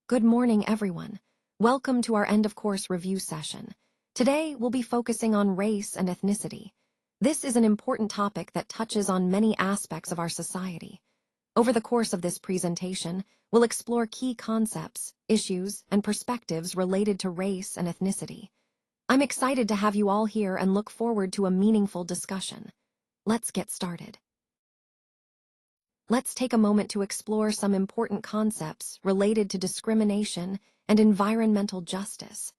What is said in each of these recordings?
Good morning, everyone. Welcome to our end-of-course review session. Today, we'll be focusing on race and ethnicity. This is an important topic that touches on many aspects of our society. Over the course of this presentation, we'll explore key concepts, issues, and perspectives related to race and ethnicity. I'm excited to have you all here and look forward to a meaningful discussion. Let's get started. Let's take a moment to explore some important concepts related to discrimination and environmental justice.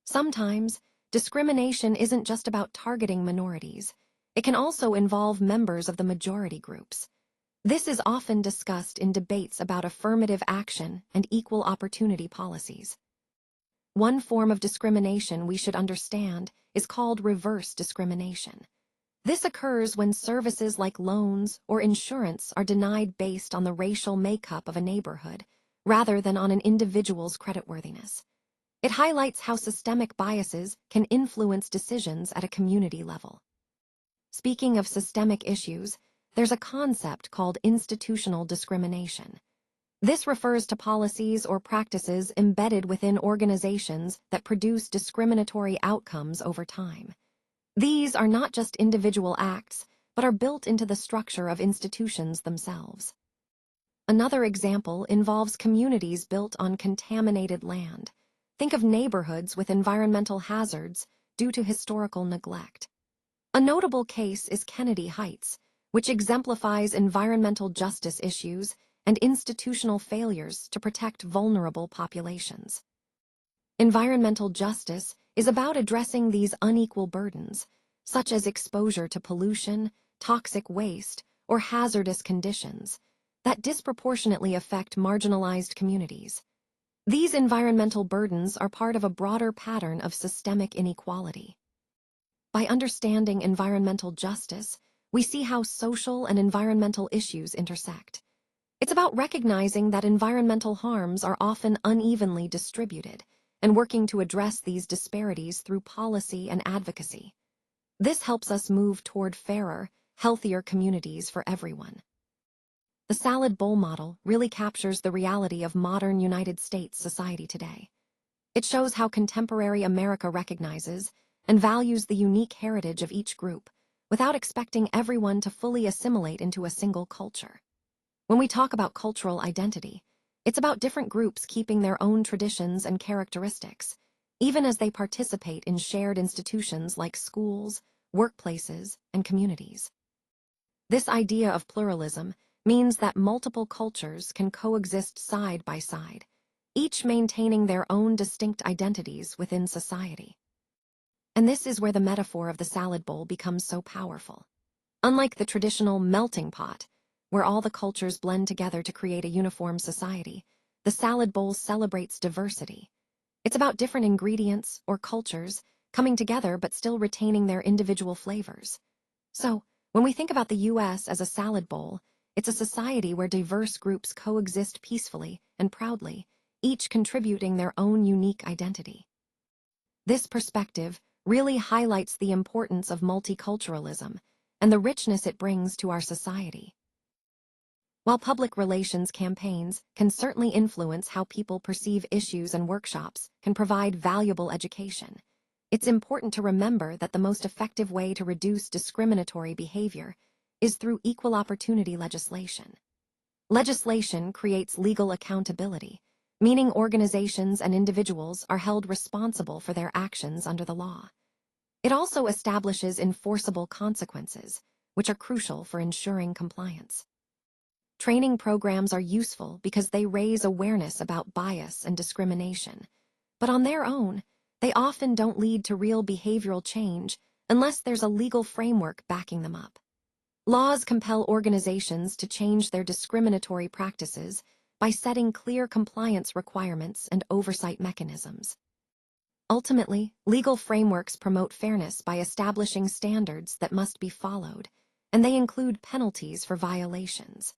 Sometimes, discrimination isn't just about targeting minorities. It can also involve members of the majority groups. This is often discussed in debates about affirmative action and equal opportunity policies. One form of discrimination we should understand is called reverse discrimination. This occurs when services like loans or insurance are denied based on the racial makeup of a neighborhood, rather than on an individual's creditworthiness. It highlights how systemic biases can influence decisions at a community level. Speaking of systemic issues, there's a concept called institutional discrimination. This refers to policies or practices embedded within organizations that produce discriminatory outcomes over time. These are not just individual acts, but are built into the structure of institutions themselves. Another example involves communities built on contaminated land. Think of neighborhoods with environmental hazards due to historical neglect. A notable case is Kennedy Heights, which exemplifies environmental justice issues and institutional failures to protect vulnerable populations. Environmental justice is about addressing these unequal burdens, such as exposure to pollution, toxic waste, or hazardous conditions, that disproportionately affect marginalized communities. These environmental burdens are part of a broader pattern of systemic inequality. By understanding environmental justice, we see how social and environmental issues intersect. It's about recognizing that environmental harms are often unevenly distributed, and working to address these disparities through policy and advocacy. This helps us move toward fairer, healthier communities for everyone. The salad bowl model really captures the reality of modern United States society today. It shows how contemporary America recognizes and values the unique heritage of each group, without expecting everyone to fully assimilate into a single culture. When we talk about cultural identity, it's about different groups keeping their own traditions and characteristics, even as they participate in shared institutions like schools, workplaces, and communities. This idea of pluralism means that multiple cultures can coexist side by side, each maintaining their own distinct identities within society. And this is where the metaphor of the salad bowl becomes so powerful. Unlike the traditional melting pot, where all the cultures blend together to create a uniform society, the salad bowl celebrates diversity. It's about different ingredients or cultures coming together but still retaining their individual flavors. So, when we think about the U.S. as a salad bowl, it's a society where diverse groups coexist peacefully and proudly, each contributing their own unique identity. This perspective really highlights the importance of multiculturalism and the richness it brings to our society. While public relations campaigns can certainly influence how people perceive issues, and workshops can provide valuable education, it's important to remember that the most effective way to reduce discriminatory behavior is through equal opportunity legislation. Legislation creates legal accountability, meaning organizations and individuals are held responsible for their actions under the law. It also establishes enforceable consequences, which are crucial for ensuring compliance. Training programs are useful because they raise awareness about bias and discrimination, but on their own, they often don't lead to real behavioral change unless there's a legal framework backing them up. Laws compel organizations to change their discriminatory practices by setting clear compliance requirements and oversight mechanisms. Ultimately, legal frameworks promote fairness by establishing standards that must be followed, and they include penalties for violations.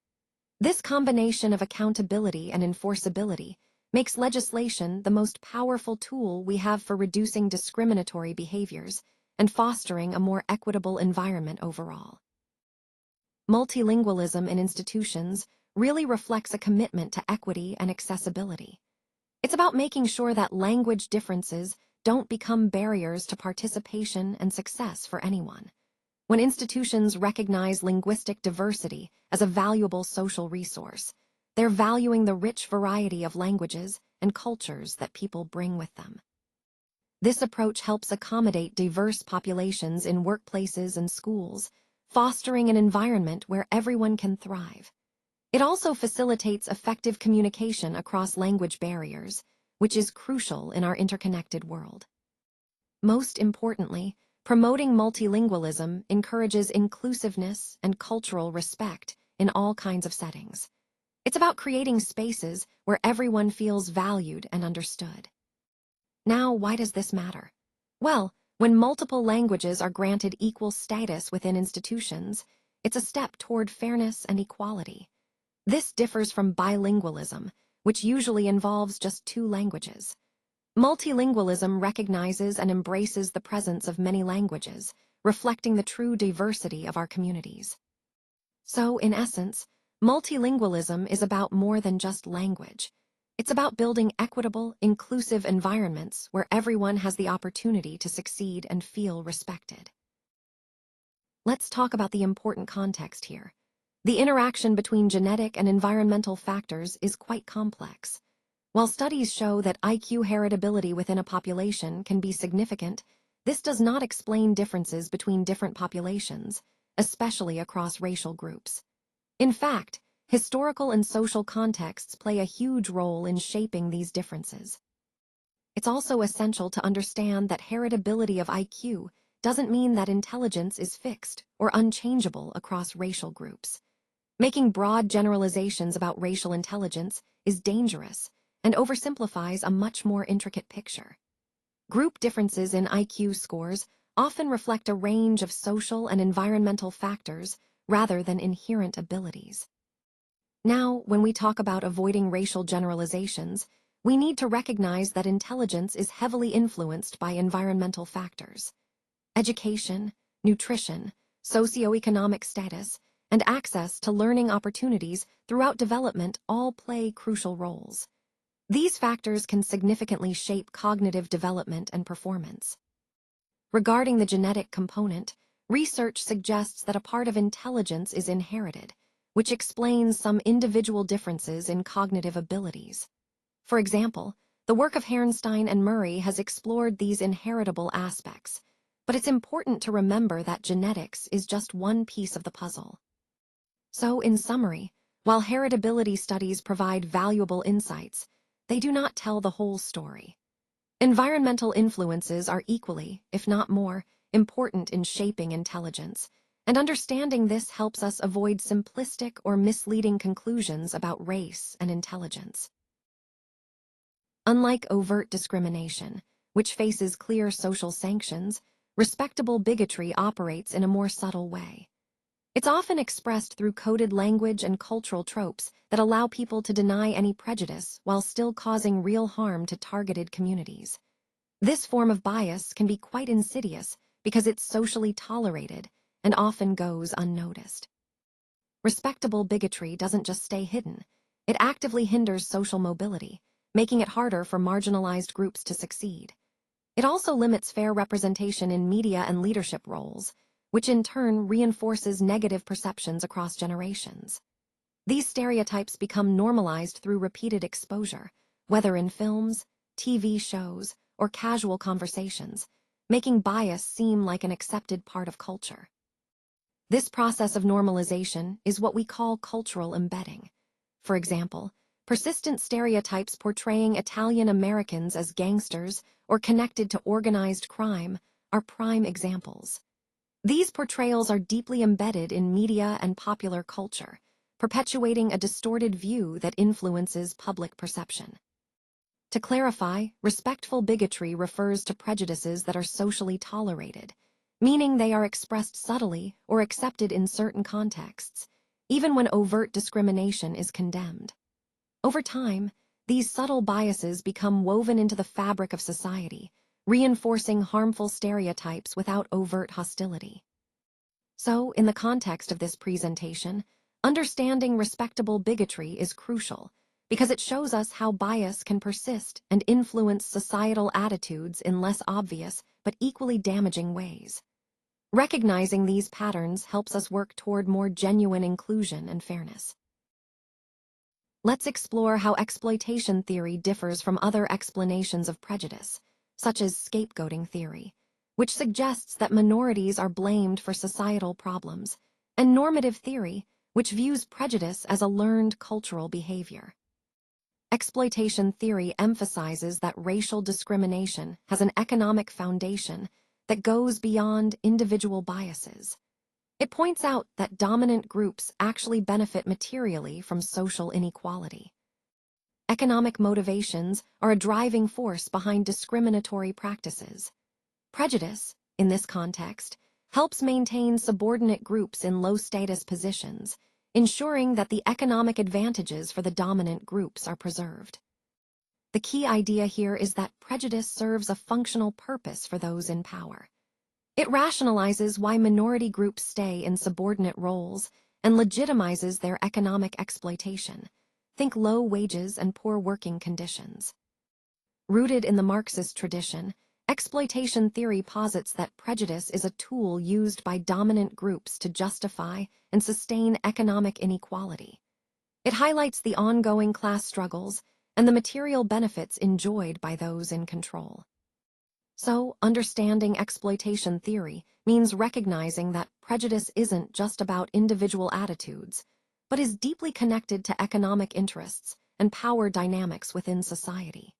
This combination of accountability and enforceability makes legislation the most powerful tool we have for reducing discriminatory behaviors and fostering a more equitable environment overall. Multilingualism in institutions really reflects a commitment to equity and accessibility. It's about making sure that language differences don't become barriers to participation and success for anyone. When institutions recognize linguistic diversity as a valuable social resource, they're valuing the rich variety of languages and cultures that people bring with them. This approach helps accommodate diverse populations in workplaces and schools, fostering an environment where everyone can thrive. It also facilitates effective communication across language barriers, which is crucial in our interconnected world. Most importantly, promoting multilingualism encourages inclusiveness and cultural respect in all kinds of settings. It's about creating spaces where everyone feels valued and understood. Now, why does this matter? Well, when multiple languages are granted equal status within institutions, it's a step toward fairness and equality. This differs from bilingualism, which usually involves just two languages. Multilingualism recognizes and embraces the presence of many languages, reflecting the true diversity of our communities. So, in essence, multilingualism is about more than just language. It's about building equitable, inclusive environments where everyone has the opportunity to succeed and feel respected. Let's talk about the important context here. The interaction between genetic and environmental factors is quite complex. While studies show that IQ heritability within a population can be significant, this does not explain differences between different populations, especially across racial groups. In fact, historical and social contexts play a huge role in shaping these differences. It's also essential to understand that heritability of IQ doesn't mean that intelligence is fixed or unchangeable across racial groups. Making broad generalizations about racial intelligence is dangerous and oversimplifies a much more intricate picture. Group differences in IQ scores often reflect a range of social and environmental factors rather than inherent abilities. Now, when we talk about avoiding racial generalizations, we need to recognize that intelligence is heavily influenced by environmental factors. Education, nutrition, socioeconomic status, and access to learning opportunities throughout development all play crucial roles. These factors can significantly shape cognitive development and performance. Regarding the genetic component, research suggests that a part of intelligence is inherited, which explains some individual differences in cognitive abilities. For example, the work of Herrnstein and Murray has explored these inheritable aspects, but it's important to remember that genetics is just one piece of the puzzle. So, in summary, while heritability studies provide valuable insights, they do not tell the whole story. Environmental influences are equally, if not more, important in shaping intelligence, and understanding this helps us avoid simplistic or misleading conclusions about race and intelligence. Unlike overt discrimination, which faces clear social sanctions, respectable bigotry operates in a more subtle way. It's often expressed through coded language and cultural tropes that allow people to deny any prejudice while still causing real harm to targeted communities. This form of bias can be quite insidious because it's socially tolerated and often goes unnoticed. Respectable bigotry doesn't just stay hidden, it actively hinders social mobility, making it harder for marginalized groups to succeed. It also limits fair representation in media and leadership roles, which in turn reinforces negative perceptions across generations. These stereotypes become normalized through repeated exposure, whether in films, TV shows, or casual conversations, making bias seem like an accepted part of culture. This process of normalization is what we call cultural embedding. For example, persistent stereotypes portraying Italian Americans as gangsters or connected to organized crime are prime examples. These portrayals are deeply embedded in media and popular culture, perpetuating a distorted view that influences public perception. To clarify, respectful bigotry refers to prejudices that are socially tolerated, meaning they are expressed subtly or accepted in certain contexts, even when overt discrimination is condemned. Over time, these subtle biases become woven into the fabric of society, reinforcing harmful stereotypes without overt hostility. So, in the context of this presentation, understanding respectable bigotry is crucial because it shows us how bias can persist and influence societal attitudes in less obvious but equally damaging ways. Recognizing these patterns helps us work toward more genuine inclusion and fairness. Let's explore how exploitation theory differs from other explanations of prejudice, such as scapegoating theory, which suggests that minorities are blamed for societal problems, and normative theory, which views prejudice as a learned cultural behavior. Exploitation theory emphasizes that racial discrimination has an economic foundation that goes beyond individual biases. It points out that dominant groups actually benefit materially from social inequality. Economic motivations are a driving force behind discriminatory practices. Prejudice, in this context, helps maintain subordinate groups in low-status positions, ensuring that the economic advantages for the dominant groups are preserved. The key idea here is that prejudice serves a functional purpose for those in power. It rationalizes why minority groups stay in subordinate roles and legitimizes their economic exploitation. Think low wages and poor working conditions. Rooted in the Marxist tradition, exploitation theory posits that prejudice is a tool used by dominant groups to justify and sustain economic inequality. It highlights the ongoing class struggles and the material benefits enjoyed by those in control. So, understanding exploitation theory means recognizing that prejudice isn't just about individual attitudes, but is deeply connected to economic interests and power dynamics within society.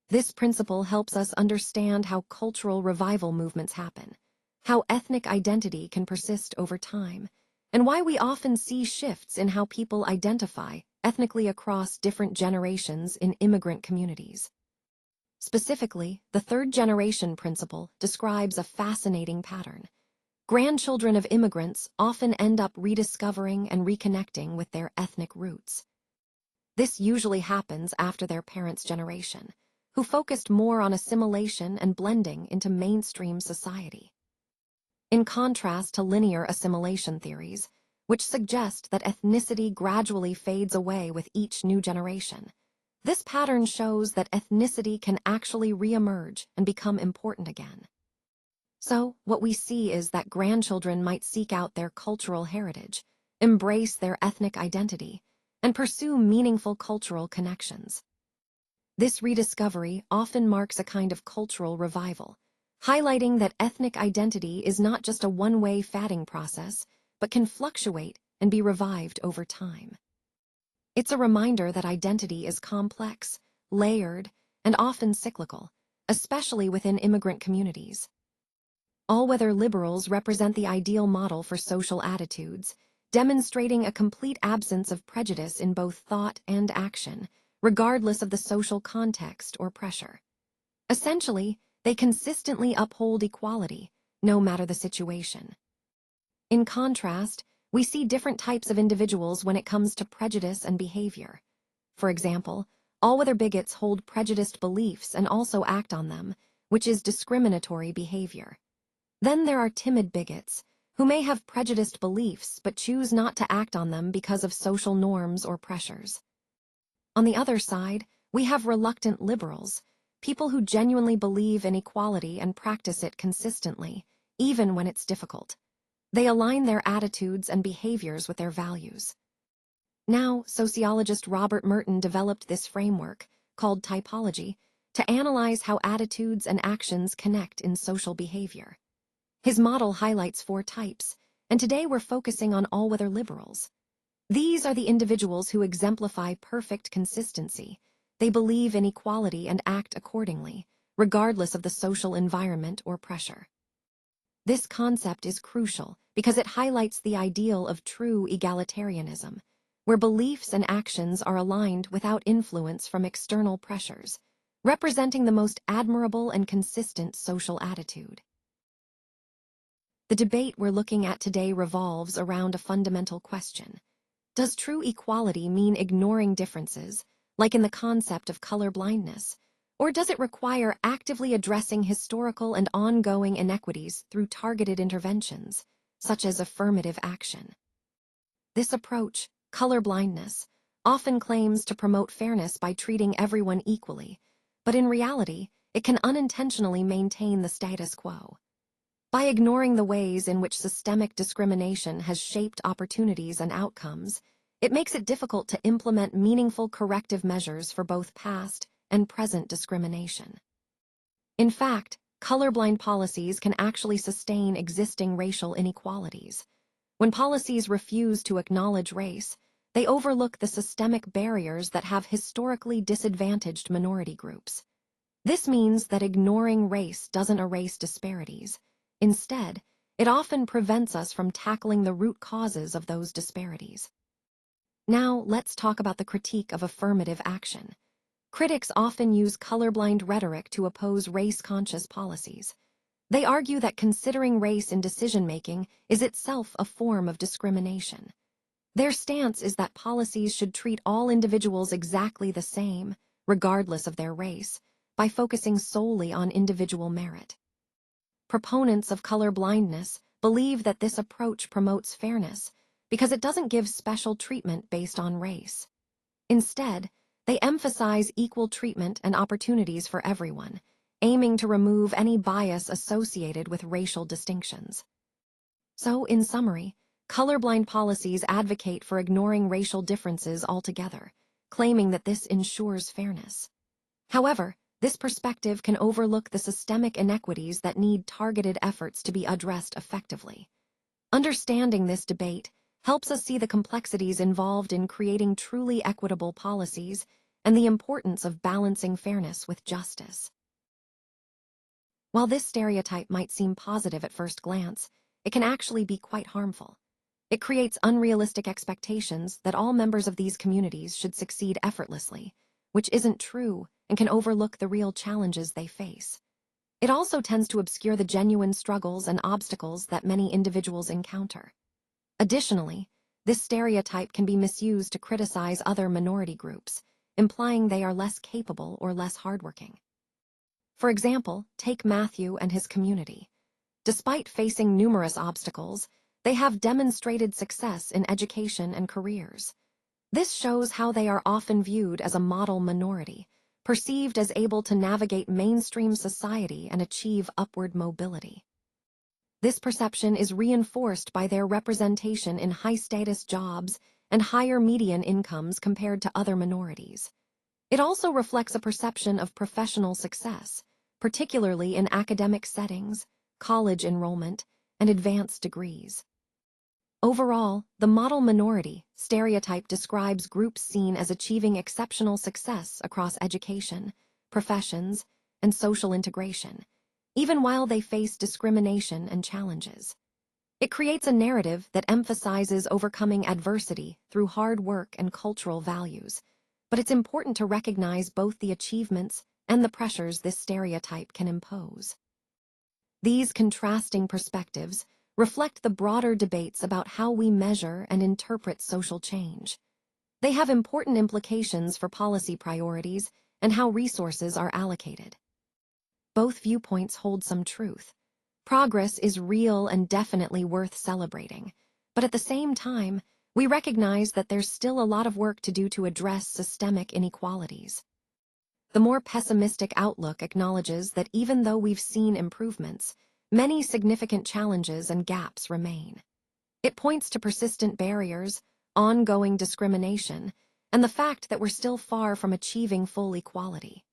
This principle helps us understand how cultural revival movements happen, how ethnic identity can persist over time, and why we often see shifts in how people identify ethnically across different generations in immigrant communities. Specifically, the third-generation principle describes a fascinating pattern. Grandchildren of immigrants often end up rediscovering and reconnecting with their ethnic roots. This usually happens after their parents' generation, who focused more on assimilation and blending into mainstream society. In contrast to linear assimilation theories, which suggest that ethnicity gradually fades away with each new generation, this pattern shows that ethnicity can actually reemerge and become important again. So, what we see is that grandchildren might seek out their cultural heritage, embrace their ethnic identity, and pursue meaningful cultural connections. This rediscovery often marks a kind of cultural revival, highlighting that ethnic identity is not just a one-way fading process, but can fluctuate and be revived over time. It's a reminder that identity is complex, layered, and often cyclical, especially within immigrant communities. All-weather liberals represent the ideal model for social attitudes, demonstrating a complete absence of prejudice in both thought and action, regardless of the social context or pressure. Essentially, they consistently uphold equality, no matter the situation. In contrast, we see different types of individuals when it comes to prejudice and behavior. For example, all-weather bigots hold prejudiced beliefs and also act on them, which is discriminatory behavior. Then there are timid bigots, who may have prejudiced beliefs but choose not to act on them because of social norms or pressures. On the other side, we have reluctant liberals, people who genuinely believe in equality and practice it consistently, even when it's difficult. They align their attitudes and behaviors with their values. Now, sociologist Robert Merton developed this framework, called typology, to analyze how attitudes and actions connect in social behavior. His model highlights 4 types, and today we're focusing on all-weather liberals. These are the individuals who exemplify perfect consistency. They believe in equality and act accordingly, regardless of the social environment or pressure. This concept is crucial because it highlights the ideal of true egalitarianism, where beliefs and actions are aligned without influence from external pressures, representing the most admirable and consistent social attitude. The debate we're looking at today revolves around a fundamental question. Does true equality mean ignoring differences, like in the concept of color blindness, or does it require actively addressing historical and ongoing inequities through targeted interventions, such as affirmative action? This approach, color blindness, often claims to promote fairness by treating everyone equally, but in reality, it can unintentionally maintain the status quo. By ignoring the ways in which systemic discrimination has shaped opportunities and outcomes, it makes it difficult to implement meaningful corrective measures for both past and present discrimination. In fact, colorblind policies can actually sustain existing racial inequalities. When policies refuse to acknowledge race, they overlook the systemic barriers that have historically disadvantaged minority groups. This means that ignoring race doesn't erase disparities. Instead, it often prevents us from tackling the root causes of those disparities. Now, let's talk about the critique of affirmative action. Critics often use colorblind rhetoric to oppose race-conscious policies. They argue that considering race in decision-making is itself a form of discrimination. Their stance is that policies should treat all individuals exactly the same, regardless of their race, by focusing solely on individual merit. Proponents of colorblindness believe that this approach promotes fairness because it doesn't give special treatment based on race. Instead, they emphasize equal treatment and opportunities for everyone, aiming to remove any bias associated with racial distinctions. So, in summary, colorblind policies advocate for ignoring racial differences altogether, claiming that this ensures fairness. However, this perspective can overlook the systemic inequities that need targeted efforts to be addressed effectively. Understanding this debate helps us see the complexities involved in creating truly equitable policies and the importance of balancing fairness with justice. While this stereotype might seem positive at first glance, it can actually be quite harmful. It creates unrealistic expectations that all members of these communities should succeed effortlessly, which isn't true and can overlook the real challenges they face. It also tends to obscure the genuine struggles and obstacles that many individuals encounter. Additionally, this stereotype can be misused to criticize other minority groups, implying they are less capable or less hardworking. For example, take Matthew and his community. Despite facing numerous obstacles, they have demonstrated success in education and careers. This shows how they are often viewed as a model minority, perceived as able to navigate mainstream society and achieve upward mobility. This perception is reinforced by their representation in high-status jobs and higher median incomes compared to other minorities. It also reflects a perception of professional success, particularly in academic settings, college enrollment, and advanced degrees. Overall, the model minority stereotype describes groups seen as achieving exceptional success across education, professions, and social integration, even while they face discrimination and challenges. It creates a narrative that emphasizes overcoming adversity through hard work and cultural values, but it's important to recognize both the achievements and the pressures this stereotype can impose. These contrasting perspectives reflect the broader debates about how we measure and interpret social change. They have important implications for policy priorities and how resources are allocated. Both viewpoints hold some truth. Progress is real and definitely worth celebrating, but at the same time, we recognize that there's still a lot of work to do to address systemic inequalities. The more pessimistic outlook acknowledges that even though we've seen improvements, many significant challenges and gaps remain. It points to persistent barriers, ongoing discrimination, and the fact that we're still far from achieving full equality.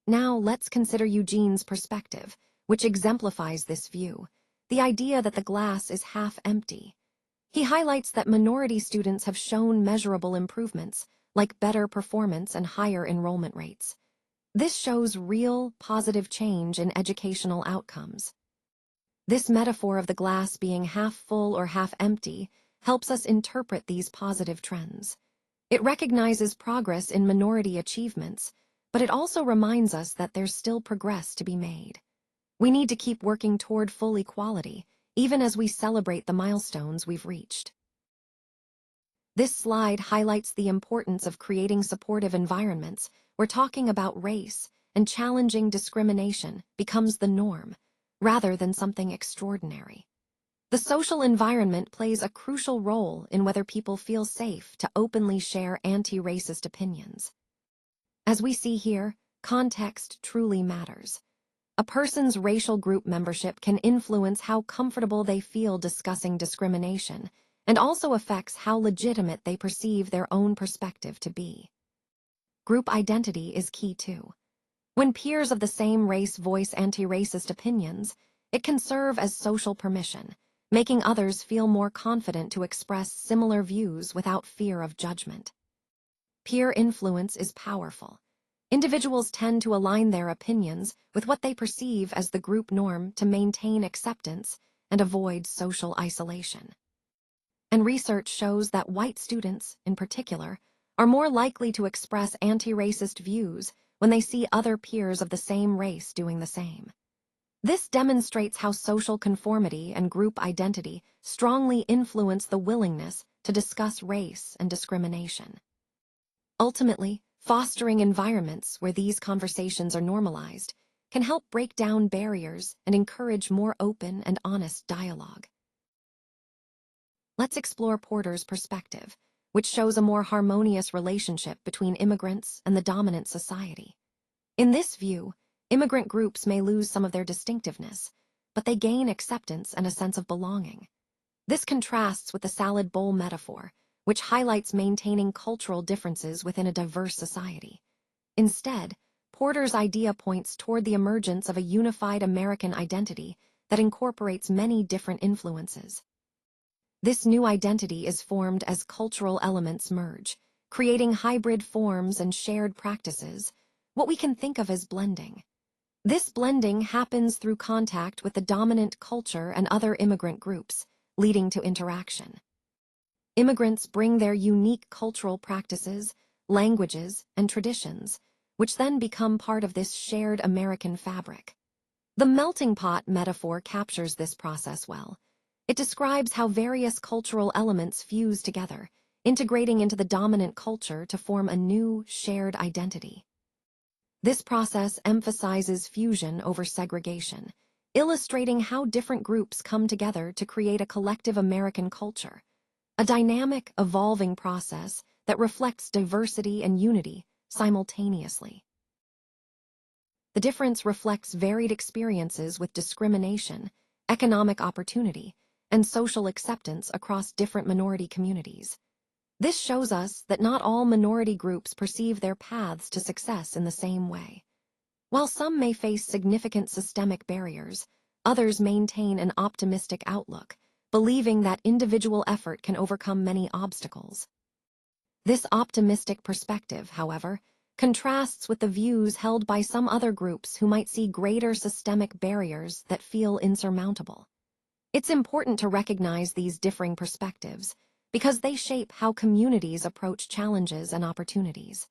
Now let's consider Eugene's perspective, which exemplifies this view, the idea that the glass is half empty. He highlights that minority students have shown measurable improvements, like better performance and higher enrollment rates. This shows real, positive change in educational outcomes. This metaphor of the glass being half full or half empty helps us interpret these positive trends. It recognizes progress in minority achievements, but it also reminds us that there's still progress to be made. We need to keep working toward full equality, even as we celebrate the milestones we've reached. This slide highlights the importance of creating supportive environments where talking about race and challenging discrimination becomes the norm, rather than something extraordinary. The social environment plays a crucial role in whether people feel safe to openly share anti-racist opinions. As we see here, context truly matters. A person's racial group membership can influence how comfortable they feel discussing discrimination, and also affects how legitimate they perceive their own perspective to be. Group identity is key too. When peers of the same race voice anti-racist opinions, it can serve as social permission, making others feel more confident to express similar views without fear of judgment. Peer influence is powerful. Individuals tend to align their opinions with what they perceive as the group norm to maintain acceptance and avoid social isolation. And research shows that white students, in particular, are more likely to express anti-racist views when they see other peers of the same race doing the same. This demonstrates how social conformity and group identity strongly influence the willingness to discuss race and discrimination. Ultimately, fostering environments where these conversations are normalized can help break down barriers and encourage more open and honest dialogue. Let's explore Porter's perspective, which shows a more harmonious relationship between immigrants and the dominant society. In this view, immigrant groups may lose some of their distinctiveness, but they gain acceptance and a sense of belonging. This contrasts with the salad bowl metaphor, which highlights maintaining cultural differences within a diverse society. Instead, Porter's idea points toward the emergence of a unified American identity that incorporates many different influences. This new identity is formed as cultural elements merge, creating hybrid forms and shared practices, what we can think of as blending. This blending happens through contact with the dominant culture and other immigrant groups, leading to interaction. Immigrants bring their unique cultural practices, languages, and traditions, which then become part of this shared American fabric. The melting pot metaphor captures this process well. It describes how various cultural elements fuse together, integrating into the dominant culture to form a new, shared identity. This process emphasizes fusion over segregation, illustrating how different groups come together to create a collective American culture, a dynamic, evolving process that reflects diversity and unity simultaneously. The difference reflects varied experiences with discrimination, economic opportunity, and social acceptance across different minority communities. This shows us that not all minority groups perceive their paths to success in the same way. While some may face significant systemic barriers, others maintain an optimistic outlook, believing that individual effort can overcome many obstacles. This optimistic perspective, however, contrasts with the views held by some other groups who might see greater systemic barriers that feel insurmountable. It's important to recognize these differing perspectives because they shape how communities approach challenges and opportunities.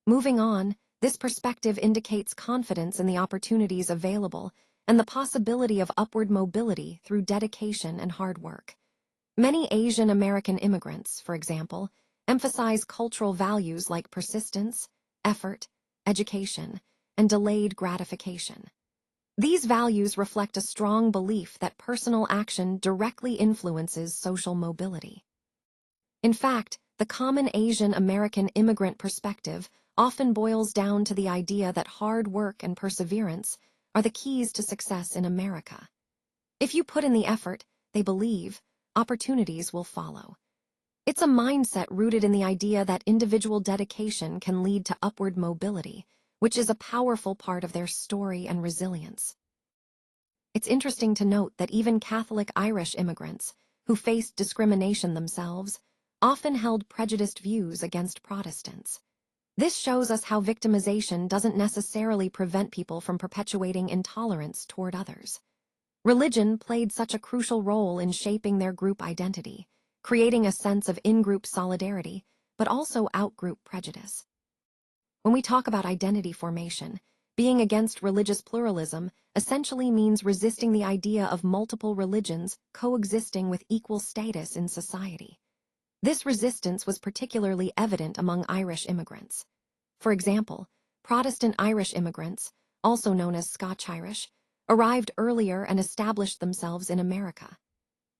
Moving on, this perspective indicates confidence in the opportunities available and the possibility of upward mobility through dedication and hard work. Many Asian American immigrants, for example, emphasize cultural values like persistence, effort, education, and delayed gratification. These values reflect a strong belief that personal action directly influences social mobility. In fact, the common Asian American immigrant perspective often boils down to the idea that hard work and perseverance are the keys to success in America. If you put in the effort, they believe, opportunities will follow. It's a mindset rooted in the idea that individual dedication can lead to upward mobility, which is a powerful part of their story and resilience. It's interesting to note that even Catholic Irish immigrants, who faced discrimination themselves, often held prejudiced views against Protestants. This shows us how victimization doesn't necessarily prevent people from perpetuating intolerance toward others. Religion played such a crucial role in shaping their group identity, creating a sense of in-group solidarity, but also out-group prejudice. When we talk about identity formation, being against religious pluralism essentially means resisting the idea of multiple religions coexisting with equal status in society. This resistance was particularly evident among Irish immigrants. For example, Protestant Irish immigrants, also known as Scotch Irish, arrived earlier and established themselves in America.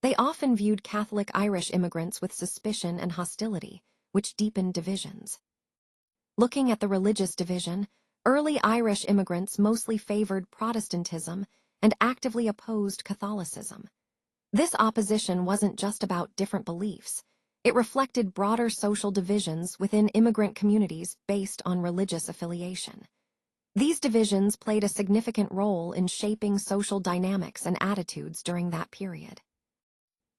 They often viewed Catholic Irish immigrants with suspicion and hostility, which deepened divisions. Looking at the religious division, early Irish immigrants mostly favored Protestantism and actively opposed Catholicism. This opposition wasn't just about different beliefs. It reflected broader social divisions within immigrant communities based on religious affiliation. These divisions played a significant role in shaping social dynamics and attitudes during that period.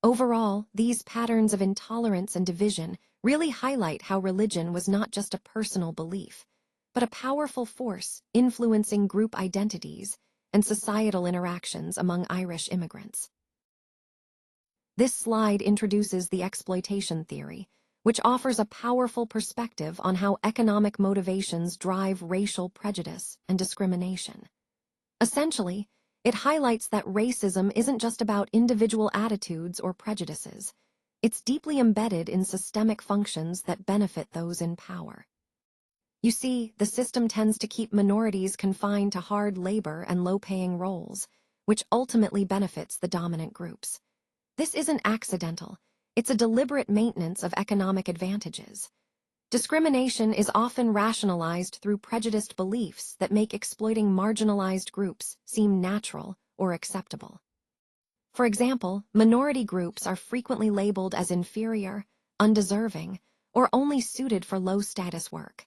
Overall, these patterns of intolerance and division really highlight how religion was not just a personal belief, but a powerful force influencing group identities and societal interactions among Irish immigrants. This slide introduces the exploitation theory, which offers a powerful perspective on how economic motivations drive racial prejudice and discrimination. Essentially, it highlights that racism isn't just about individual attitudes or prejudices. It's deeply embedded in systemic functions that benefit those in power. You see, the system tends to keep minorities confined to hard labor and low-paying roles, which ultimately benefits the dominant groups. This isn't accidental. It's a deliberate maintenance of economic advantages. Discrimination is often rationalized through prejudiced beliefs that make exploiting marginalized groups seem natural or acceptable. For example, minority groups are frequently labeled as inferior, undeserving, or only suited for low-status work.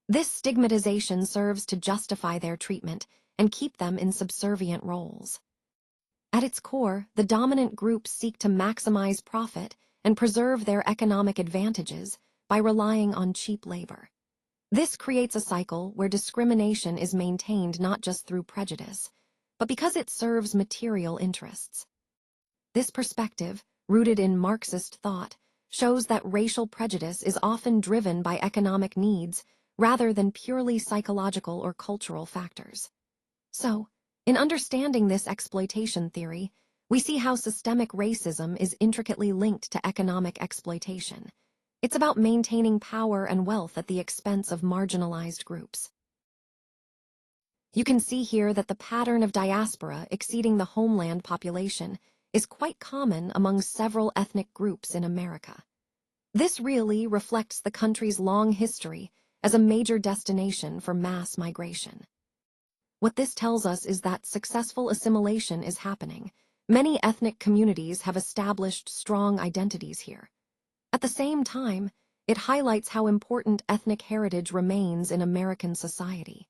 This stigmatization serves to justify their treatment and keep them in subservient roles. At its core, the dominant groups seek to maximize profit and preserve their economic advantages by relying on cheap labor. This creates a cycle where discrimination is maintained not just through prejudice, but because it serves material interests. This perspective, rooted in Marxist thought, shows that racial prejudice is often driven by economic needs rather than purely psychological or cultural factors. So, in understanding this exploitation theory, we see how systemic racism is intricately linked to economic exploitation. It's about maintaining power and wealth at the expense of marginalized groups. You can see here that the pattern of diaspora exceeding the homeland population is quite common among several ethnic groups in America. This really reflects the country's long history as a major destination for mass migration. What this tells us is that successful assimilation is happening. Many ethnic communities have established strong identities here. At the same time, it highlights how important ethnic heritage remains in American society.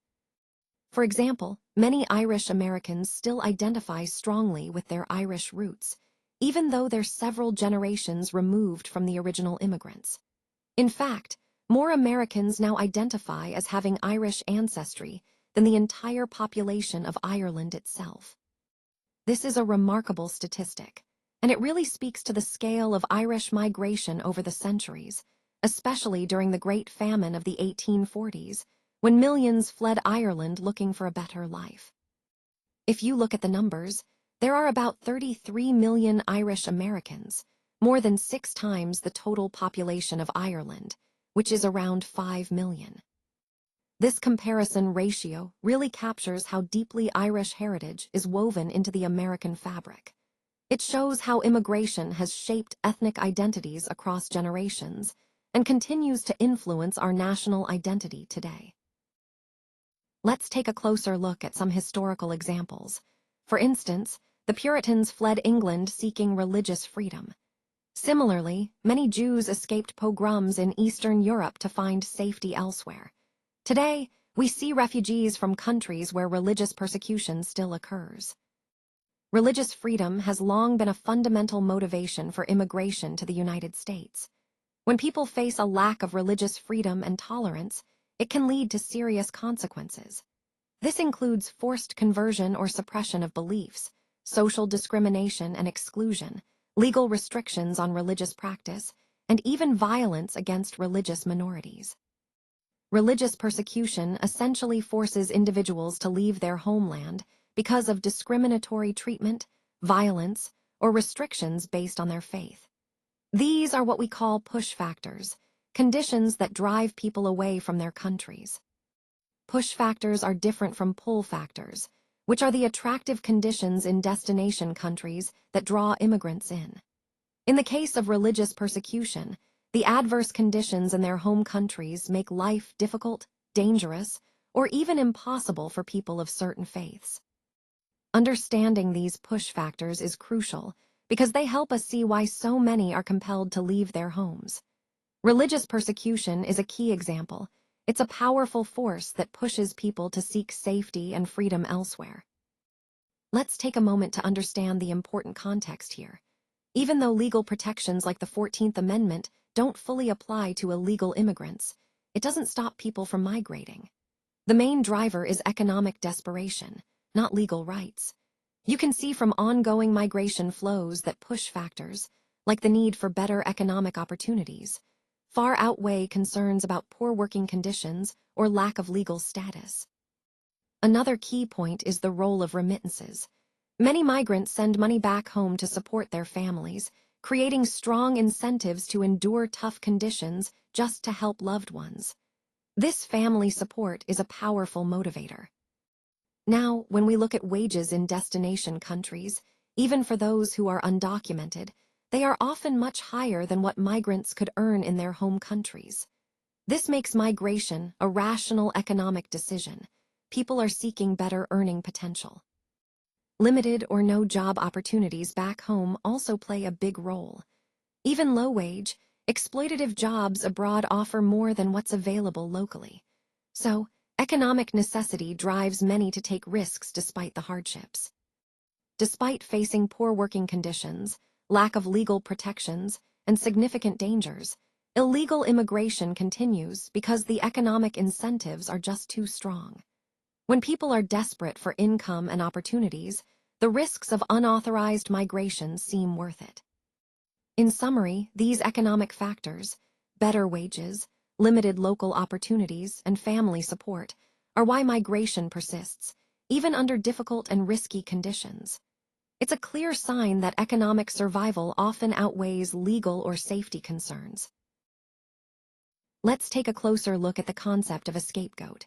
For example, many Irish Americans still identify strongly with their Irish roots, even though they're several generations removed from the original immigrants. In fact, more Americans now identify as having Irish ancestry than the entire population of Ireland itself. This is a remarkable statistic, and it really speaks to the scale of Irish migration over the centuries, especially during the Great Famine of the 1840s, when millions fled Ireland looking for a better life. If you look at the numbers, there are about 33 million Irish Americans, more than 6 times the total population of Ireland, which is around 5 million. This comparison ratio really captures how deeply Irish heritage is woven into the American fabric. It shows how immigration has shaped ethnic identities across generations and continues to influence our national identity today. Let's take a closer look at some historical examples. For instance, the Puritans fled England seeking religious freedom. Similarly, many Jews escaped pogroms in Eastern Europe to find safety elsewhere. Today, we see refugees from countries where religious persecution still occurs. Religious freedom has long been a fundamental motivation for immigration to the United States. When people face a lack of religious freedom and tolerance, it can lead to serious consequences. This includes forced conversion or suppression of beliefs, social discrimination and exclusion, legal restrictions on religious practice, and even violence against religious minorities. Religious persecution essentially forces individuals to leave their homeland because of discriminatory treatment, violence, or restrictions based on their faith. These are what we call push factors, conditions that drive people away from their countries. Push factors are different from pull factors, which are the attractive conditions in destination countries that draw immigrants in. In the case of religious persecution, the adverse conditions in their home countries make life difficult, dangerous, or even impossible for people of certain faiths. Understanding these push factors is crucial because they help us see why so many are compelled to leave their homes. Religious persecution is a key example. It's a powerful force that pushes people to seek safety and freedom elsewhere. Let's take a moment to understand the important context here. Even though legal protections like the 14th Amendment don't fully apply to illegal immigrants, it doesn't stop people from migrating. The main driver is economic desperation, not legal rights. You can see from ongoing migration flows that push factors, like the need for better economic opportunities, far outweigh concerns about poor working conditions or lack of legal status. Another key point is the role of remittances. Many migrants send money back home to support their families, creating strong incentives to endure tough conditions just to help loved ones. This family support is a powerful motivator. Now, when we look at wages in destination countries, even for those who are undocumented, they are often much higher than what migrants could earn in their home countries. This makes migration a rational economic decision. People are seeking better earning potential. Limited or no job opportunities back home also play a big role. Even low-wage, exploitative jobs abroad offer more than what's available locally. So, economic necessity drives many to take risks despite the hardships. Despite facing poor working conditions, lack of legal protections, and significant dangers, illegal immigration continues because the economic incentives are just too strong. When people are desperate for income and opportunities, the risks of unauthorized migration seem worth it. In summary, these economic factors, better wages, limited local opportunities, and family support, are why migration persists, even under difficult and risky conditions. It's a clear sign that economic survival often outweighs legal or safety concerns. Let's take a closer look at the concept of a scapegoat.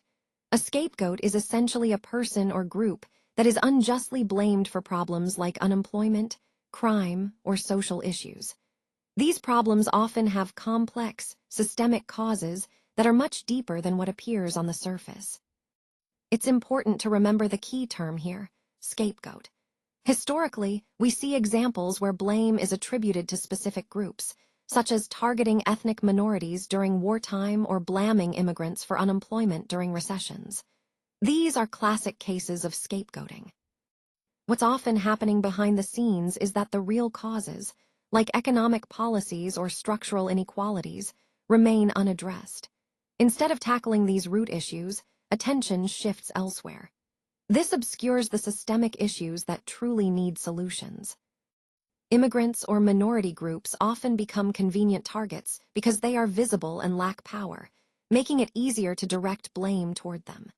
A scapegoat is essentially a person or group that is unjustly blamed for problems like unemployment, crime, or social issues. These problems often have complex, systemic causes that are much deeper than what appears on the surface. It's important to remember the key term here, scapegoat. Historically, we see examples where blame is attributed to specific groups, such as targeting ethnic minorities during wartime or blaming immigrants for unemployment during recessions. These are classic cases of scapegoating. What's often happening behind the scenes is that the real causes, like economic policies or structural inequalities, remain unaddressed. Instead of tackling these root issues, attention shifts elsewhere. This obscures the systemic issues that truly need solutions. Immigrants or minority groups often become convenient targets because they are visible and lack power, making it easier to direct blame toward them.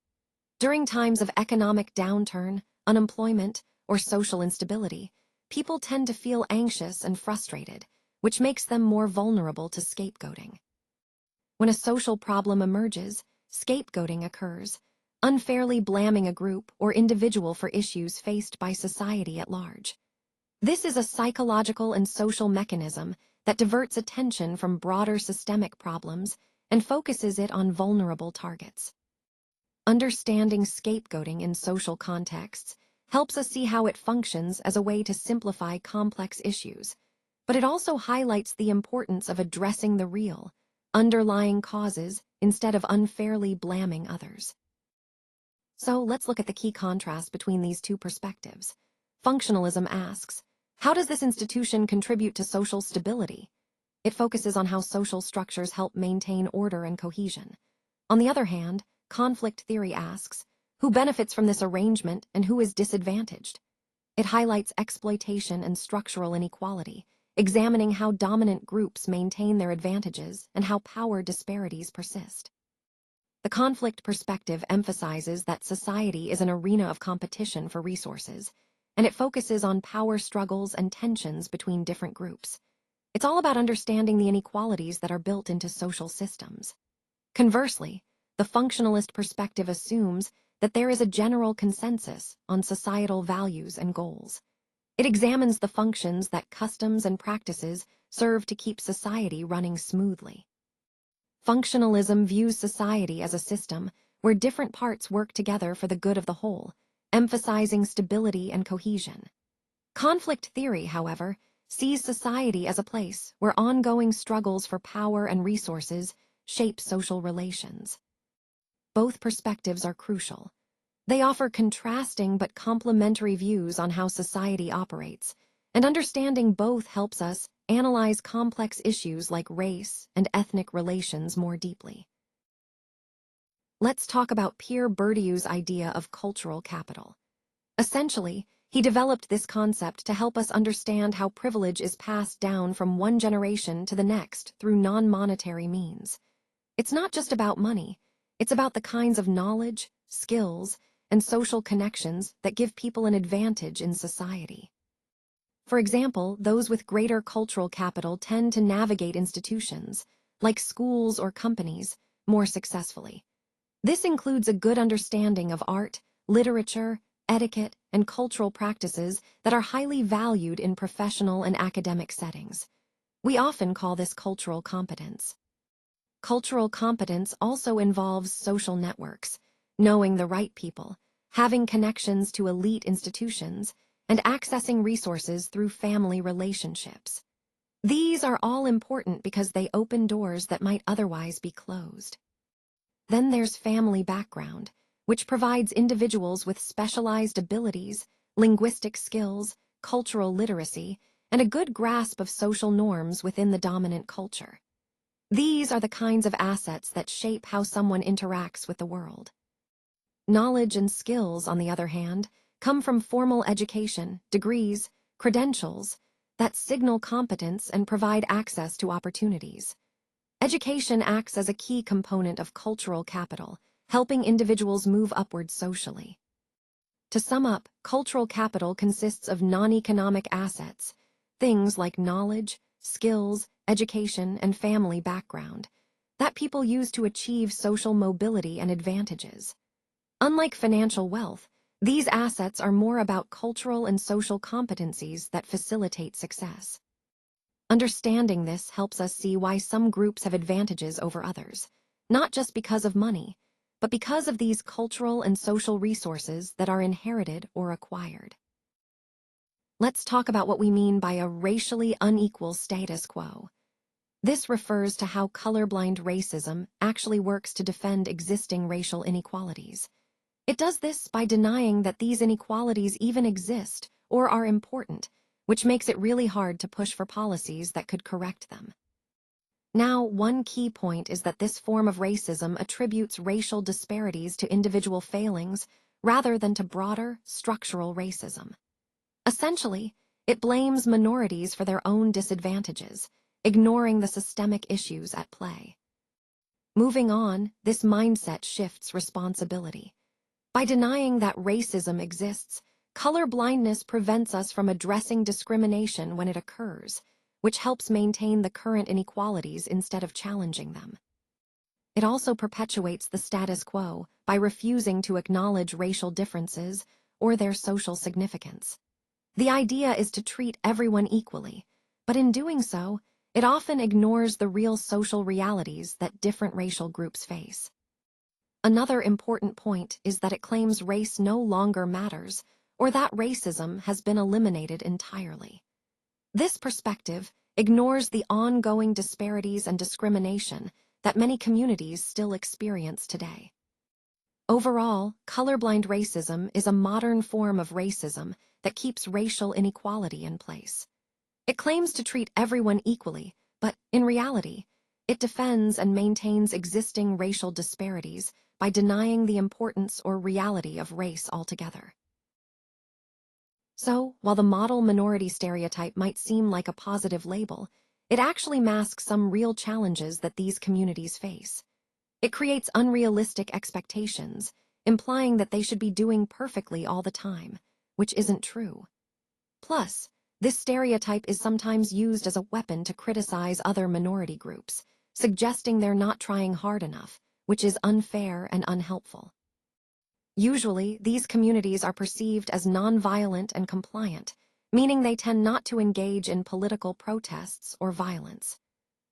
During times of economic downturn, unemployment, or social instability, people tend to feel anxious and frustrated, which makes them more vulnerable to scapegoating. When a social problem emerges, scapegoating occurs, unfairly blaming a group or individual for issues faced by society at large. This is a psychological and social mechanism that diverts attention from broader systemic problems and focuses it on vulnerable targets. Understanding scapegoating in social contexts helps us see how it functions as a way to simplify complex issues, but it also highlights the importance of addressing the real, underlying causes instead of unfairly blaming others. So let's look at the key contrast between these two perspectives. Functionalism asks, how does this institution contribute to social stability? It focuses on how social structures help maintain order and cohesion. On the other hand, conflict theory asks, who benefits from this arrangement and who is disadvantaged? It highlights exploitation and structural inequality, examining how dominant groups maintain their advantages and how power disparities persist. The conflict perspective emphasizes that society is an arena of competition for resources, and it focuses on power struggles and tensions between different groups. It's all about understanding the inequalities that are built into social systems. Conversely, the functionalist perspective assumes that there is a general consensus on societal values and goals. It examines the functions that customs and practices serve to keep society running smoothly. Functionalism views society as a system where different parts work together for the good of the whole, emphasizing stability and cohesion. Conflict theory, however, sees society as a place where ongoing struggles for power and resources shape social relations. Both perspectives are crucial. They offer contrasting but complementary views on how society operates, and understanding both helps us analyze complex issues like race and ethnic relations more deeply. Let's talk about Pierre Bourdieu's idea of cultural capital. Essentially, he developed this concept to help us understand how privilege is passed down from one generation to the next through non-monetary means. It's not just about money, it's about the kinds of knowledge, skills, and social connections that give people an advantage in society. For example, those with greater cultural capital tend to navigate institutions, like schools or companies, more successfully. This includes a good understanding of art, literature, etiquette, and cultural practices that are highly valued in professional and academic settings. We often call this cultural competence. Cultural competence also involves social networks, knowing the right people, having connections to elite institutions, and accessing resources through family relationships. These are all important because they open doors that might otherwise be closed. Then there's family background, which provides individuals with specialized abilities, linguistic skills, cultural literacy, and a good grasp of social norms within the dominant culture. These are the kinds of assets that shape how someone interacts with the world. Knowledge and skills, on the other hand, come from formal education, degrees, credentials that signal competence and provide access to opportunities. Education acts as a key component of cultural capital, helping individuals move upward socially. To sum up, cultural capital consists of non-economic assets, things like knowledge, skills, education, and family background, that people use to achieve social mobility and advantages. Unlike financial wealth, these assets are more about cultural and social competencies that facilitate success. Understanding this helps us see why some groups have advantages over others, not just because of money, but because of these cultural and social resources that are inherited or acquired. Let's talk about what we mean by a racially unequal status quo. This refers to how colorblind racism actually works to defend existing racial inequalities. It does this by denying that these inequalities even exist or are important, which makes it really hard to push for policies that could correct them. Now, one key point is that this form of racism attributes racial disparities to individual failings rather than to broader, structural racism. Essentially, it blames minorities for their own disadvantages, ignoring the systemic issues at play. Moving on, this mindset shifts responsibility. By denying that racism exists, color blindness prevents us from addressing discrimination when it occurs, which helps maintain the current inequalities instead of challenging them. It also perpetuates the status quo by refusing to acknowledge racial differences or their social significance. The idea is to treat everyone equally, but in doing so, it often ignores the real social realities that different racial groups face. Another important point is that it claims race no longer matters, or that racism has been eliminated entirely. This perspective ignores the ongoing disparities and discrimination that many communities still experience today. Overall, colorblind racism is a modern form of racism that keeps racial inequality in place. It claims to treat everyone equally, but in reality, it defends and maintains existing racial disparities by denying the importance or reality of race altogether. So, while the model minority stereotype might seem like a positive label, it actually masks some real challenges that these communities face. It creates unrealistic expectations, implying that they should be doing perfectly all the time, which isn't true. Plus, this stereotype is sometimes used as a weapon to criticize other minority groups, suggesting they're not trying hard enough, which is unfair and unhelpful. Usually, these communities are perceived as nonviolent and compliant, meaning they tend not to engage in political protests or violence.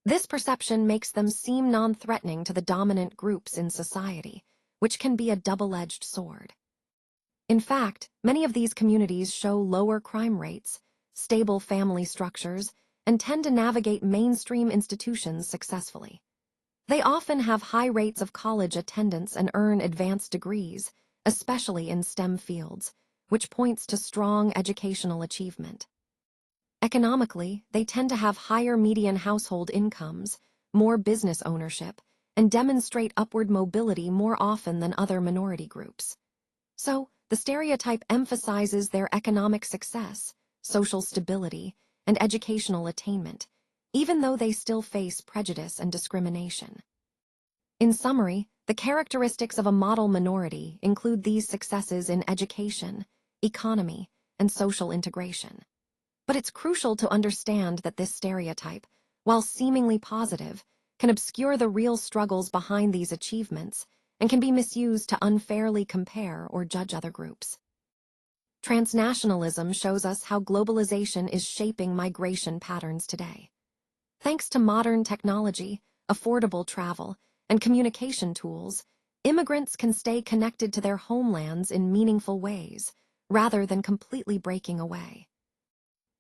This perception makes them seem non-threatening to the dominant groups in society, which can be a double-edged sword. In fact, many of these communities show lower crime rates, stable family structures, and tend to navigate mainstream institutions successfully. They often have high rates of college attendance and earn advanced degrees, especially in STEM fields, which points to strong educational achievement. Economically, they tend to have higher median household incomes, more business ownership, and demonstrate upward mobility more often than other minority groups. So, the stereotype emphasizes their economic success, social stability, and educational attainment, even though they still face prejudice and discrimination. In summary, the characteristics of a model minority include these successes in education, economy, and social integration. But it's crucial to understand that this stereotype, while seemingly positive, can obscure the real struggles behind these achievements and can be misused to unfairly compare or judge other groups. Transnationalism shows us how globalization is shaping migration patterns today. Thanks to modern technology, affordable travel, and communication tools, immigrants can stay connected to their homelands in meaningful ways, rather than completely breaking away.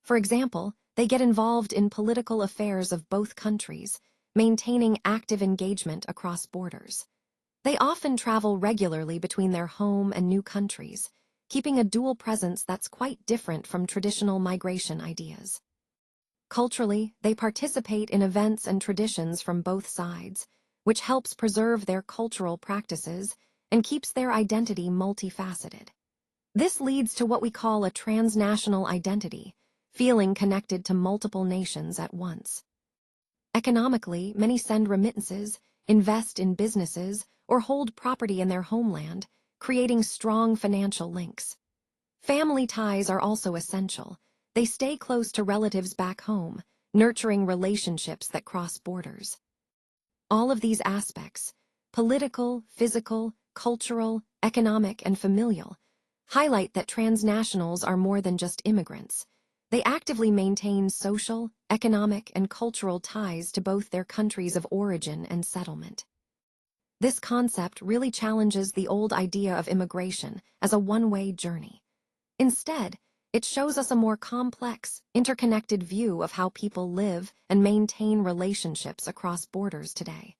For example, they get involved in political affairs of both countries, maintaining active engagement across borders. They often travel regularly between their home and new countries, keeping a dual presence that's quite different from traditional migration ideas. Culturally, they participate in events and traditions from both sides, which helps preserve their cultural practices and keeps their identity multifaceted. This leads to what we call a transnational identity, feeling connected to multiple nations at once. Economically, many send remittances, invest in businesses, or hold property in their homeland, creating strong financial links. Family ties are also essential. They stay close to relatives back home, nurturing relationships that cross borders. All of these aspects, political, physical, cultural, economic, and familial, highlight that transnationals are more than just immigrants. They actively maintain social, economic, and cultural ties to both their countries of origin and settlement. This concept really challenges the old idea of immigration as a one-way journey. Instead, it shows us a more complex, interconnected view of how people live and maintain relationships across borders today.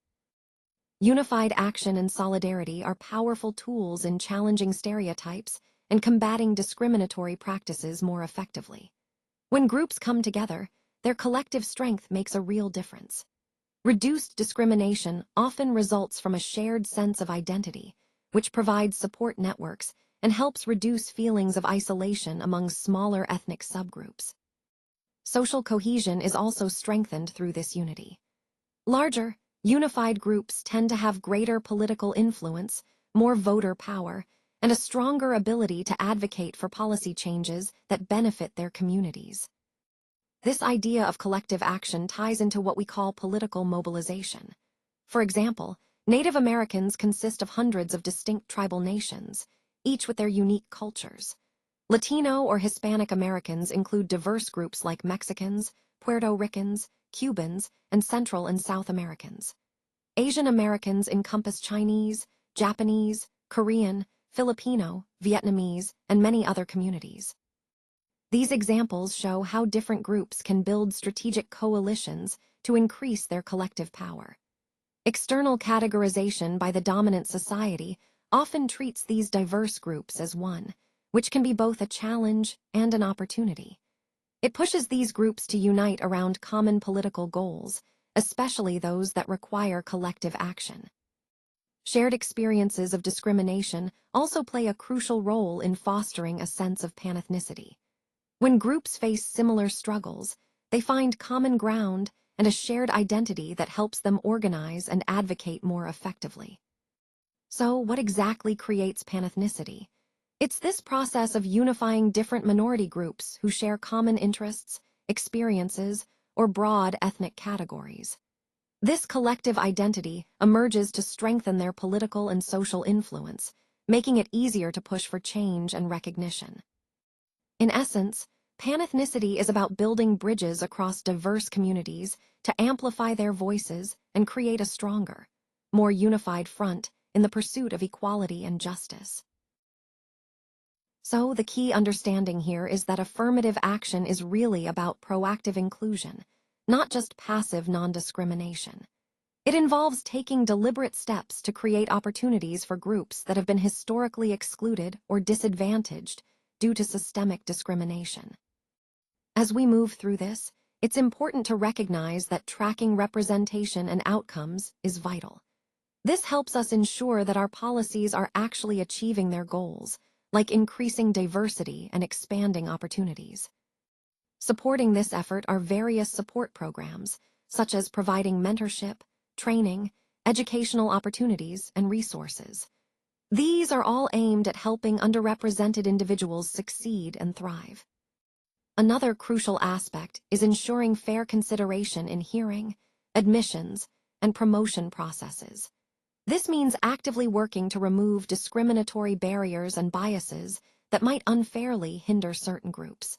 Unified action and solidarity are powerful tools in challenging stereotypes and combating discriminatory practices more effectively. When groups come together, their collective strength makes a real difference. Reduced discrimination often results from a shared sense of identity, which provides support networks and helps reduce feelings of isolation among smaller ethnic subgroups. Social cohesion is also strengthened through this unity. Larger, unified groups tend to have greater political influence, more voter power, and a stronger ability to advocate for policy changes that benefit their communities. This idea of collective action ties into what we call political mobilization. For example, Native Americans consist of hundreds of distinct tribal nations, each with their unique cultures. Latino or Hispanic Americans include diverse groups like Mexicans, Puerto Ricans, Cubans, and Central and South Americans. Asian Americans encompass Chinese, Japanese, Korean, Filipino, Vietnamese, and many other communities. These examples show how different groups can build strategic coalitions to increase their collective power. External categorization by the dominant society often treats these diverse groups as one, which can be both a challenge and an opportunity. It pushes these groups to unite around common political goals, especially those that require collective action. Shared experiences of discrimination also play a crucial role in fostering a sense of panethnicity. When groups face similar struggles, they find common ground and a shared identity that helps them organize and advocate more effectively. So, what exactly creates panethnicity? It's this process of unifying different minority groups who share common interests, experiences, or broad ethnic categories. This collective identity emerges to strengthen their political and social influence, making it easier to push for change and recognition. In essence, panethnicity is about building bridges across diverse communities to amplify their voices and create a stronger, more unified front in the pursuit of equality and justice. So, the key understanding here is that affirmative action is really about proactive inclusion, not just passive non-discrimination. It involves taking deliberate steps to create opportunities for groups that have been historically excluded or disadvantaged due to systemic discrimination. As we move through this, it's important to recognize that tracking representation and outcomes is vital. This helps us ensure that our policies are actually achieving their goals, like increasing diversity and expanding opportunities. Supporting this effort are various support programs, such as providing mentorship, training, educational opportunities, and resources. These are all aimed at helping underrepresented individuals succeed and thrive. Another crucial aspect is ensuring fair consideration in hearing, admissions, and promotion processes. This means actively working to remove discriminatory barriers and biases that might unfairly hinder certain groups.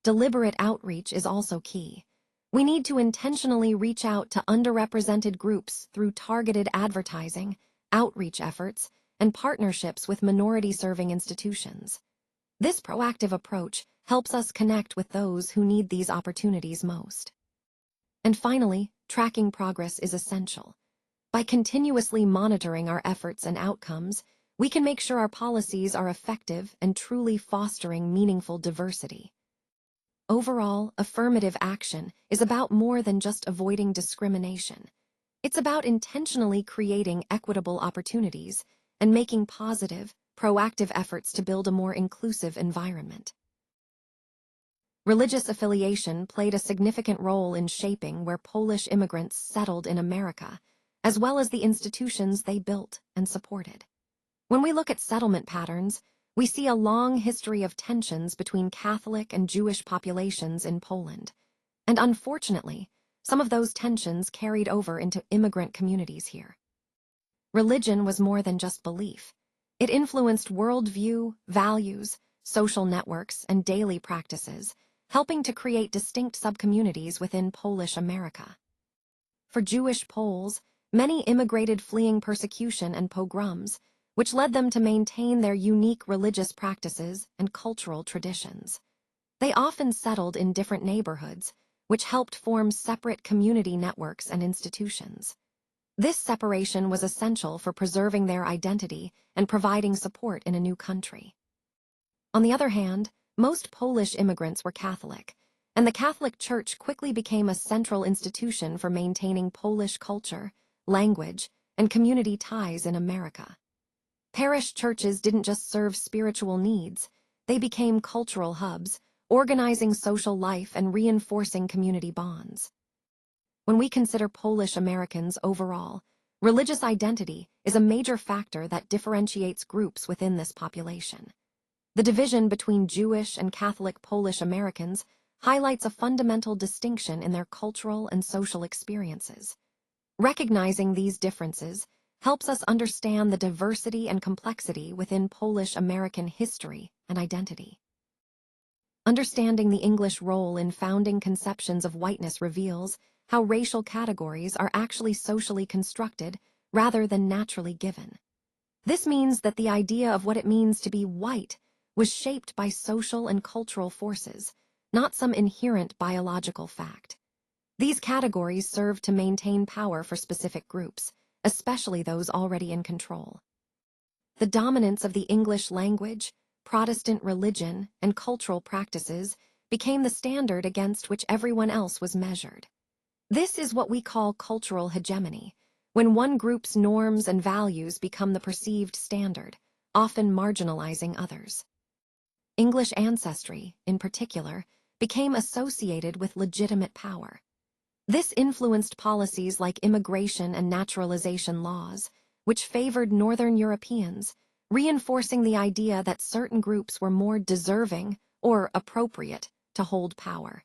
Deliberate outreach is also key. We need to intentionally reach out to underrepresented groups through targeted advertising, outreach efforts, and partnerships with minority-serving institutions. This proactive approach helps us connect with those who need these opportunities most. And finally, tracking progress is essential. By continuously monitoring our efforts and outcomes, we can make sure our policies are effective and truly fostering meaningful diversity. Overall, affirmative action is about more than just avoiding discrimination. It's about intentionally creating equitable opportunities and making positive, proactive efforts to build a more inclusive environment. Religious affiliation played a significant role in shaping where Polish immigrants settled in America, as well as the institutions they built and supported. When we look at settlement patterns, we see a long history of tensions between Catholic and Jewish populations in Poland, and unfortunately, some of those tensions carried over into immigrant communities here. Religion was more than just belief. It influenced worldview, values, social networks, and daily practices, helping to create distinct subcommunities within Polish America. For Jewish Poles, many immigrated fleeing persecution and pogroms, which led them to maintain their unique religious practices and cultural traditions. They often settled in different neighborhoods, which helped form separate community networks and institutions. This separation was essential for preserving their identity and providing support in a new country. On the other hand, most Polish immigrants were Catholic, and the Catholic Church quickly became a central institution for maintaining Polish culture, language, and community ties in America. Parish churches didn't just serve spiritual needs, they became cultural hubs, organizing social life and reinforcing community bonds. When we consider Polish Americans overall, religious identity is a major factor that differentiates groups within this population. The division between Jewish and Catholic Polish Americans highlights a fundamental distinction in their cultural and social experiences. Recognizing these differences helps us understand the diversity and complexity within Polish American history and identity. Understanding the English role in founding conceptions of whiteness reveals how racial categories are actually socially constructed rather than naturally given. This means that the idea of what it means to be white was shaped by social and cultural forces, not some inherent biological fact. These categories serve to maintain power for specific groups, especially those already in control. The dominance of the English language, Protestant religion, and cultural practices became the standard against which everyone else was measured. This is what we call cultural hegemony, when one group's norms and values become the perceived standard, often marginalizing others. English ancestry, in particular, became associated with legitimate power. This influenced policies like immigration and naturalization laws, which favored Northern Europeans, reinforcing the idea that certain groups were more deserving or appropriate to hold power.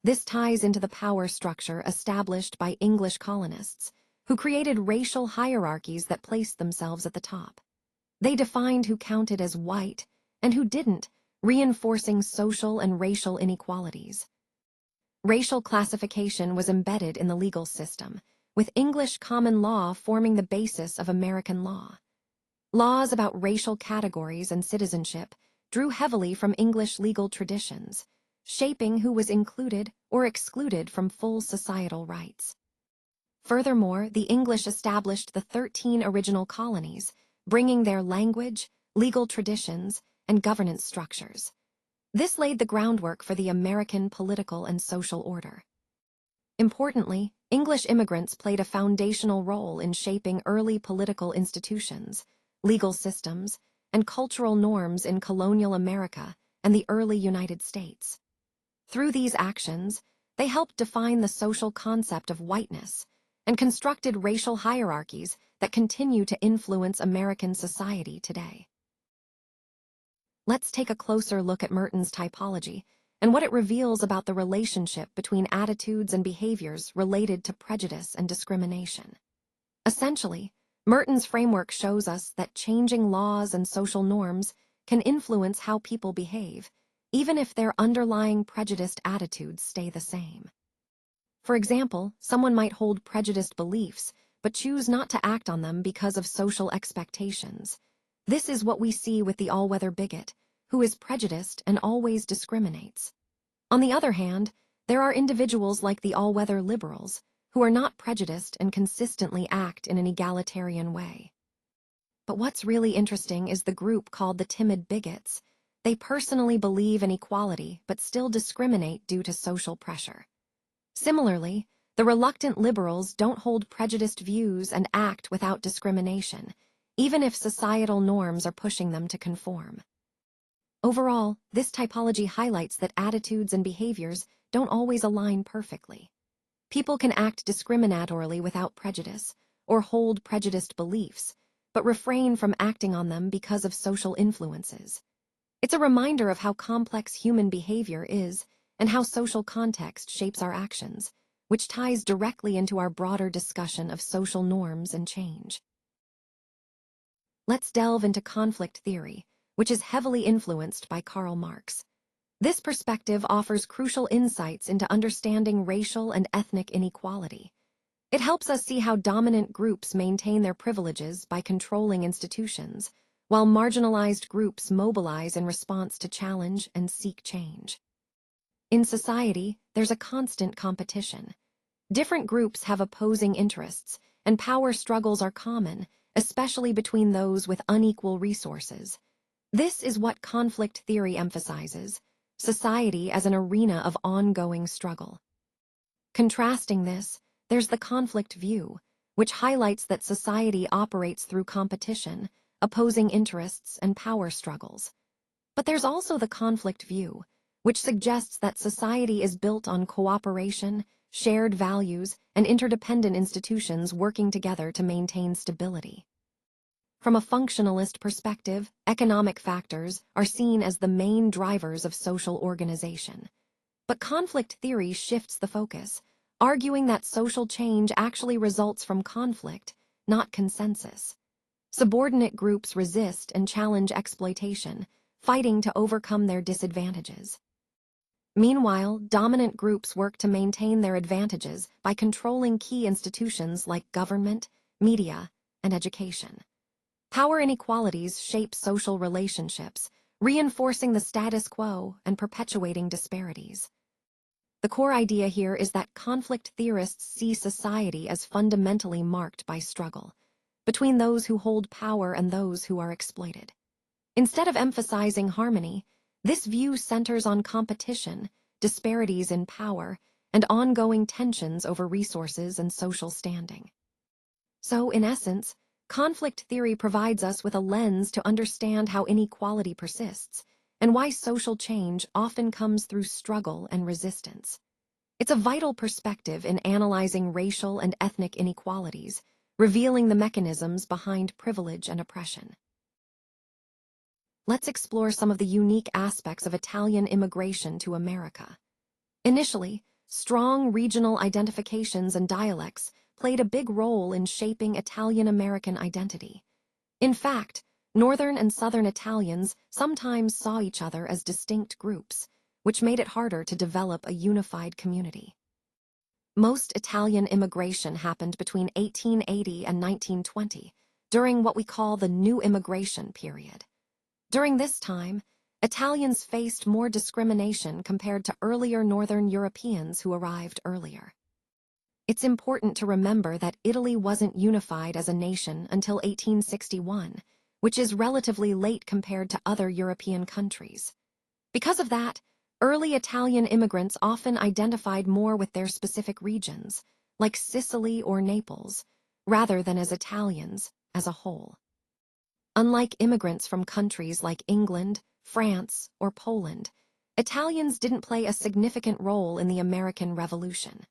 This ties into the power structure established by English colonists, who created racial hierarchies that placed themselves at the top. They defined who counted as white and who didn't, reinforcing social and racial inequalities. Racial classification was embedded in the legal system, with English common law forming the basis of American law. Laws about racial categories and citizenship drew heavily from English legal traditions, shaping who was included or excluded from full societal rights. Furthermore, the English established the 13 original colonies, bringing their language, legal traditions, and governance structures. This laid the groundwork for the American political and social order. Importantly, English immigrants played a foundational role in shaping early political institutions, legal systems, and cultural norms in colonial America and the early United States. Through these actions, they helped define the social concept of whiteness and constructed racial hierarchies that continue to influence American society today. Let's take a closer look at Merton's typology and what it reveals about the relationship between attitudes and behaviors related to prejudice and discrimination. Essentially, Merton's framework shows us that changing laws and social norms can influence how people behave, even if their underlying prejudiced attitudes stay the same. For example, someone might hold prejudiced beliefs but choose not to act on them because of social expectations. This is what we see with the all-weather bigot, who is prejudiced and always discriminates. On the other hand, there are individuals like the all-weather liberals, who are not prejudiced and consistently act in an egalitarian way. But what's really interesting is the group called the timid bigots. They personally believe in equality but still discriminate due to social pressure. Similarly, the reluctant liberals don't hold prejudiced views and act without discrimination, even if societal norms are pushing them to conform. Overall, this typology highlights that attitudes and behaviors don't always align perfectly. People can act discriminatorily without prejudice, or hold prejudiced beliefs, but refrain from acting on them because of social influences. It's a reminder of how complex human behavior is and how social context shapes our actions, which ties directly into our broader discussion of social norms and change. Let's delve into conflict theory, which is heavily influenced by Karl Marx. This perspective offers crucial insights into understanding racial and ethnic inequality. It helps us see how dominant groups maintain their privileges by controlling institutions, while marginalized groups mobilize in response to challenge and seek change. In society, there's a constant competition. Different groups have opposing interests, and power struggles are common, especially between those with unequal resources. This is what conflict theory emphasizes: society as an arena of ongoing struggle. Contrasting this, there's the conflict view, which highlights that society operates through competition, opposing interests, and power struggles. But there's also the conflict view, which suggests that society is built on cooperation, shared values, and interdependent institutions working together to maintain stability. From a functionalist perspective, economic factors are seen as the main drivers of social organization. But conflict theory shifts the focus, arguing that social change actually results from conflict, not consensus. Subordinate groups resist and challenge exploitation, fighting to overcome their disadvantages. Meanwhile, dominant groups work to maintain their advantages by controlling key institutions like government, media, and education. Power inequalities shape social relationships, reinforcing the status quo and perpetuating disparities. The core idea here is that conflict theorists see society as fundamentally marked by struggle, between those who hold power and those who are exploited. Instead of emphasizing harmony, this view centers on competition, disparities in power, and ongoing tensions over resources and social standing. So, in essence, conflict theory provides us with a lens to understand how inequality persists and why social change often comes through struggle and resistance. It's a vital perspective in analyzing racial and ethnic inequalities, revealing the mechanisms behind privilege and oppression. Let's explore some of the unique aspects of Italian immigration to America. Initially, strong regional identifications and dialects played a big role in shaping Italian-American identity. In fact, Northern and Southern Italians sometimes saw each other as distinct groups, which made it harder to develop a unified community. Most Italian immigration happened between 1880 and 1920, during what we call the New Immigration period. During this time, Italians faced more discrimination compared to earlier Northern Europeans who arrived earlier. It's important to remember that Italy wasn't unified as a nation until 1861, which is relatively late compared to other European countries. Because of that, early Italian immigrants often identified more with their specific regions, like Sicily or Naples, rather than as Italians as a whole. Unlike immigrants from countries like England, France, or Poland, Italians didn't play a significant role in the American Revolution.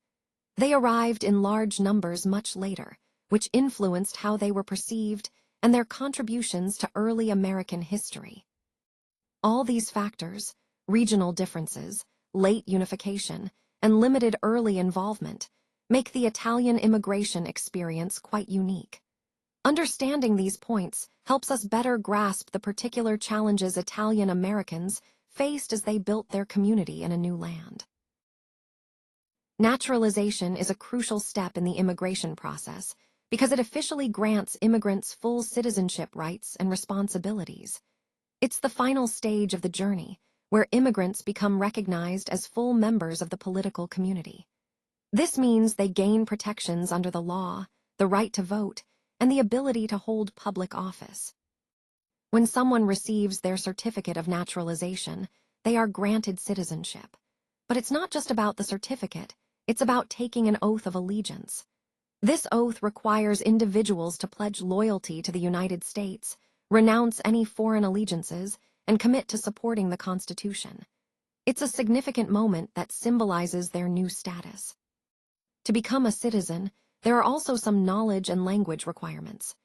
They arrived in large numbers much later, which influenced how they were perceived and their contributions to early American history. All these factors, regional differences, late unification, and limited early involvement, make the Italian immigration experience quite unique. Understanding these points helps us better grasp the particular challenges Italian Americans faced as they built their community in a new land. Naturalization is a crucial step in the immigration process because it officially grants immigrants full citizenship rights and responsibilities. It's the final stage of the journey, where immigrants become recognized as full members of the political community. This means they gain protections under the law, the right to vote, and the ability to hold public office. When someone receives their certificate of naturalization, they are granted citizenship. But it's not just about the certificate, it's about taking an oath of allegiance. This oath requires individuals to pledge loyalty to the United States, renounce any foreign allegiances, and commit to supporting the Constitution. It's a significant moment that symbolizes their new status. To become a citizen, there are also some knowledge and language requirements.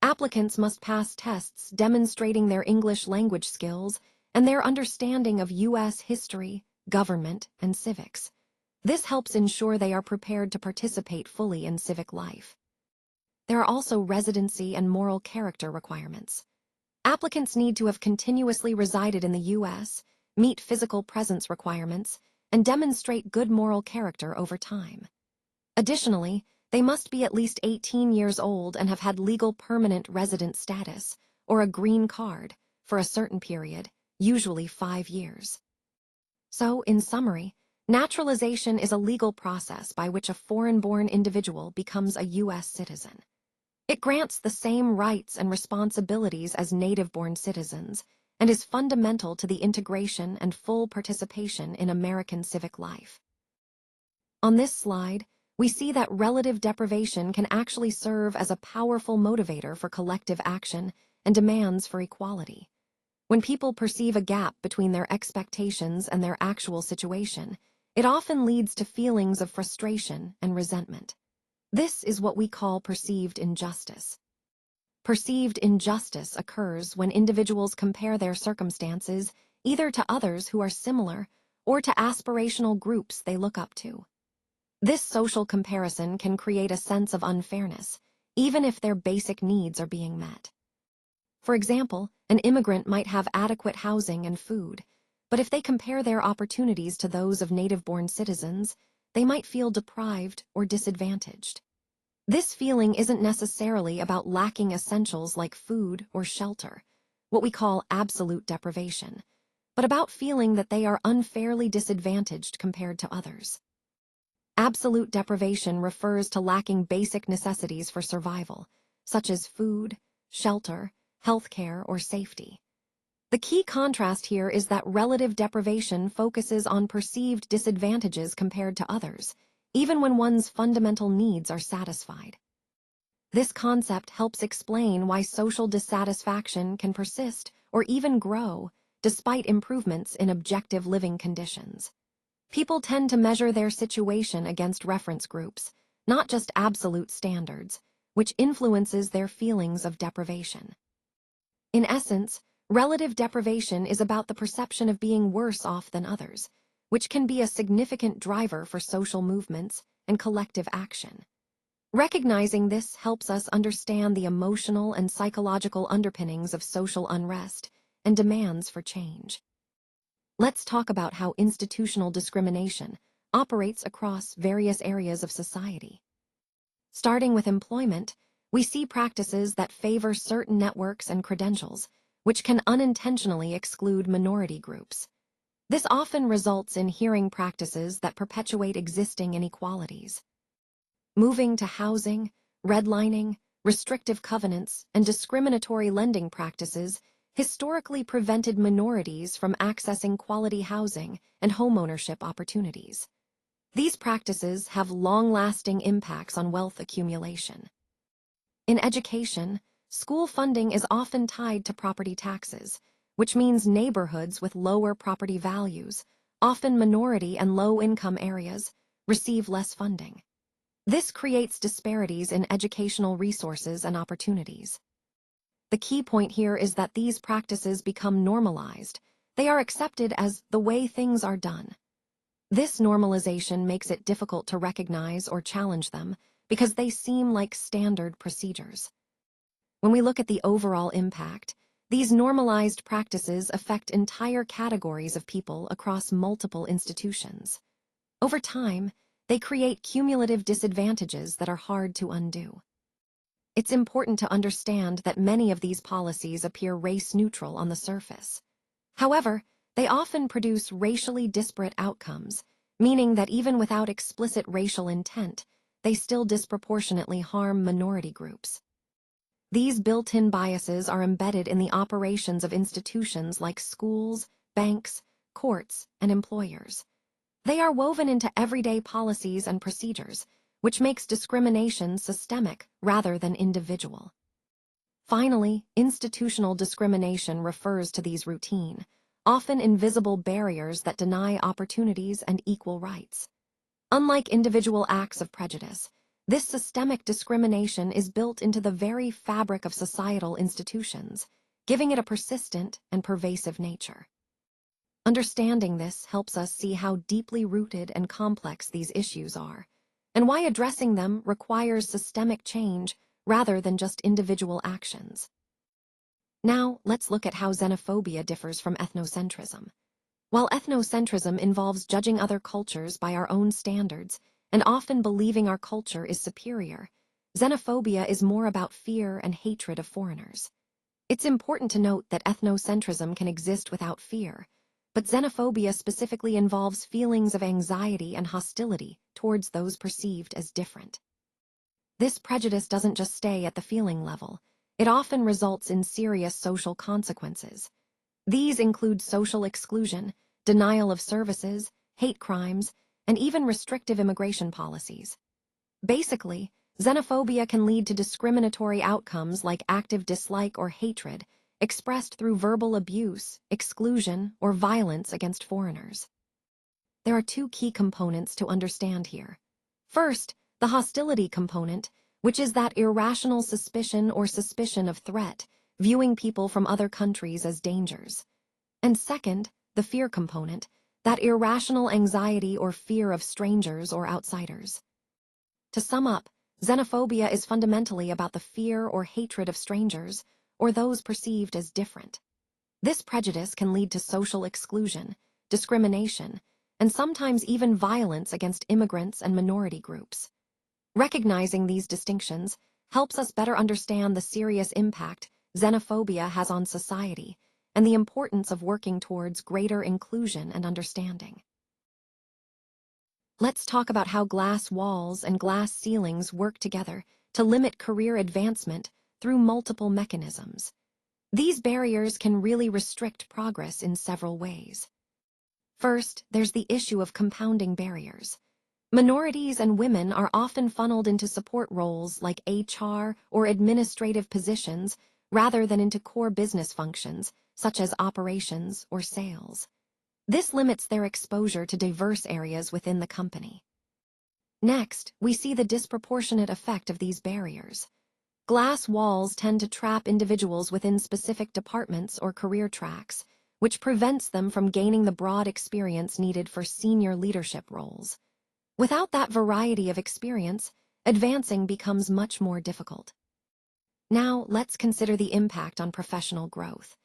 Applicants must pass tests demonstrating their English language skills and their understanding of U.S. history, government, and civics. This helps ensure they are prepared to participate fully in civic life. There are also residency and moral character requirements. Applicants need to have continuously resided in the U.S., meet physical presence requirements, and demonstrate good moral character over time. Additionally, they must be at least 18 years old and have had legal permanent resident status, or a green card, for a certain period, usually 5 years. So, in summary, naturalization is a legal process by which a foreign-born individual becomes a U.S. citizen. It grants the same rights and responsibilities as native-born citizens and is fundamental to the integration and full participation in American civic life. On this slide, we see that relative deprivation can actually serve as a powerful motivator for collective action and demands for equality. When people perceive a gap between their expectations and their actual situation, it often leads to feelings of frustration and resentment. This is what we call perceived injustice. Perceived injustice occurs when individuals compare their circumstances either to others who are similar or to aspirational groups they look up to. This social comparison can create a sense of unfairness, even if their basic needs are being met. For example, an immigrant might have adequate housing and food, but if they compare their opportunities to those of native-born citizens, they might feel deprived or disadvantaged. This feeling isn't necessarily about lacking essentials like food or shelter, what we call absolute deprivation, but about feeling that they are unfairly disadvantaged compared to others. Absolute deprivation refers to lacking basic necessities for survival, such as food, shelter, healthcare, or safety. The key contrast here is that relative deprivation focuses on perceived disadvantages compared to others, even when one's fundamental needs are satisfied. This concept helps explain why social dissatisfaction can persist or even grow despite improvements in objective living conditions. People tend to measure their situation against reference groups, not just absolute standards, which influences their feelings of deprivation. In essence, relative deprivation is about the perception of being worse off than others, which can be a significant driver for social movements and collective action. Recognizing this helps us understand the emotional and psychological underpinnings of social unrest and demands for change. Let's talk about how institutional discrimination operates across various areas of society. Starting with employment, we see practices that favor certain networks and credentials, which can unintentionally exclude minority groups. This often results in hearing practices that perpetuate existing inequalities. Moving to housing, redlining, restrictive covenants, and discriminatory lending practices historically prevented minorities from accessing quality housing and homeownership opportunities. These practices have long-lasting impacts on wealth accumulation. In education, school funding is often tied to property taxes, which means neighborhoods with lower property values, often minority and low-income areas, receive less funding. This creates disparities in educational resources and opportunities. The key point here is that these practices become normalized. They are accepted as the way things are done. This normalization makes it difficult to recognize or challenge them because they seem like standard procedures. When we look at the overall impact, these normalized practices affect entire categories of people across multiple institutions. Over time, they create cumulative disadvantages that are hard to undo. It's important to understand that many of these policies appear race-neutral on the surface. However, they often produce racially disparate outcomes, meaning that even without explicit racial intent, they still disproportionately harm minority groups. These built-in biases are embedded in the operations of institutions like schools, banks, courts, and employers. They are woven into everyday policies and procedures, which makes discrimination systemic rather than individual. Finally, institutional discrimination refers to these routine, often invisible barriers that deny opportunities and equal rights. Unlike individual acts of prejudice, this systemic discrimination is built into the very fabric of societal institutions, giving it a persistent and pervasive nature. Understanding this helps us see how deeply rooted and complex these issues are, and why addressing them requires systemic change rather than just individual actions. Now, let's look at how xenophobia differs from ethnocentrism. While ethnocentrism involves judging other cultures by our own standards and often believing our culture is superior, xenophobia is more about fear and hatred of foreigners. It's important to note that ethnocentrism can exist without fear, but xenophobia specifically involves feelings of anxiety and hostility towards those perceived as different. This prejudice doesn't just stay at the feeling level. It often results in serious social consequences. These include social exclusion, denial of services, hate crimes, and even restrictive immigration policies. Basically, xenophobia can lead to discriminatory outcomes like active dislike or hatred, expressed through verbal abuse, exclusion, or violence against foreigners. There are two key components to understand here. First, the hostility component, which is that irrational suspicion or suspicion of threat, viewing people from other countries as dangers. And second, the fear component, that irrational anxiety or fear of strangers or outsiders. To sum up, xenophobia is fundamentally about the fear or hatred of strangers, or those perceived as different. This prejudice can lead to social exclusion, discrimination, and sometimes even violence against immigrants and minority groups. Recognizing these distinctions helps us better understand the serious impact xenophobia has on society and the importance of working towards greater inclusion and understanding. Let's talk about how glass walls and glass ceilings work together to limit career advancement through multiple mechanisms. These barriers can really restrict progress in several ways. First, there's the issue of compounding barriers. Minorities and women are often funneled into support roles like HR or administrative positions rather than into core business functions, such as operations or sales. This limits their exposure to diverse areas within the company. Next, we see the disproportionate effect of these barriers. Glass walls tend to trap individuals within specific departments or career tracks, which prevents them from gaining the broad experience needed for senior leadership roles. Without that variety of experience, advancing becomes much more difficult. Now, let's consider the impact on professional growth.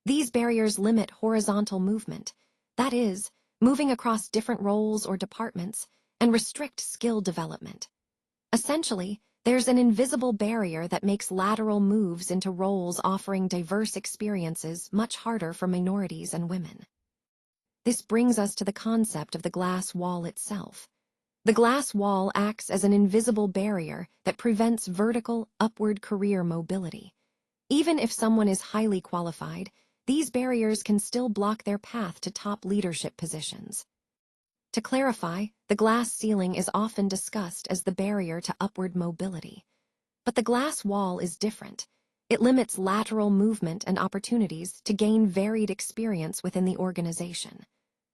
These barriers limit horizontal movement, that is, moving across different roles or departments, and restrict skill development. Essentially, there's an invisible barrier that makes lateral moves into roles offering diverse experiences much harder for minorities and women. This brings us to the concept of the glass wall itself. The glass wall acts as an invisible barrier that prevents vertical, upward career mobility. Even if someone is highly qualified, these barriers can still block their path to top leadership positions. To clarify, the glass ceiling is often discussed as the barrier to upward mobility. But the glass wall is different. It limits lateral movement and opportunities to gain varied experience within the organization.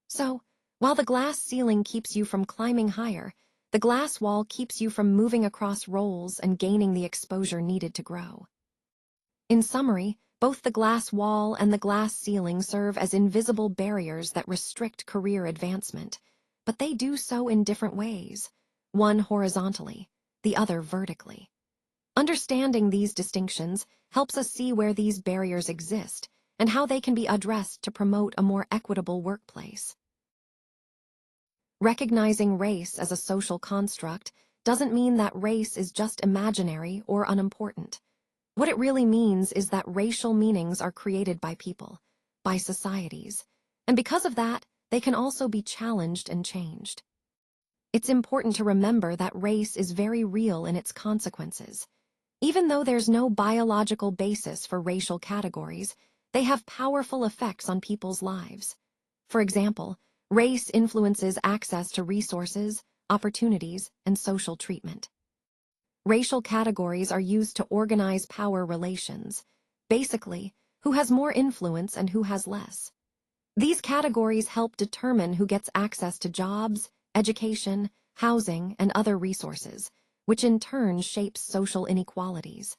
So, while the glass ceiling keeps you from climbing higher, the glass wall keeps you from moving across roles and gaining the exposure needed to grow. In summary, both the glass wall and the glass ceiling serve as invisible barriers that restrict career advancement, but they do so in different ways, one horizontally, the other vertically. Understanding these distinctions helps us see where these barriers exist and how they can be addressed to promote a more equitable workplace. Recognizing race as a social construct doesn't mean that race is just imaginary or unimportant. What it really means is that racial meanings are created by people, by societies, and because of that, they can also be challenged and changed. It's important to remember that race is very real in its consequences. Even though there's no biological basis for racial categories, they have powerful effects on people's lives. For example, race influences access to resources, opportunities, and social treatment. Racial categories are used to organize power relations. Basically, who has more influence and who has less. These categories help determine who gets access to jobs, education, housing, and other resources, which in turn shapes social inequalities.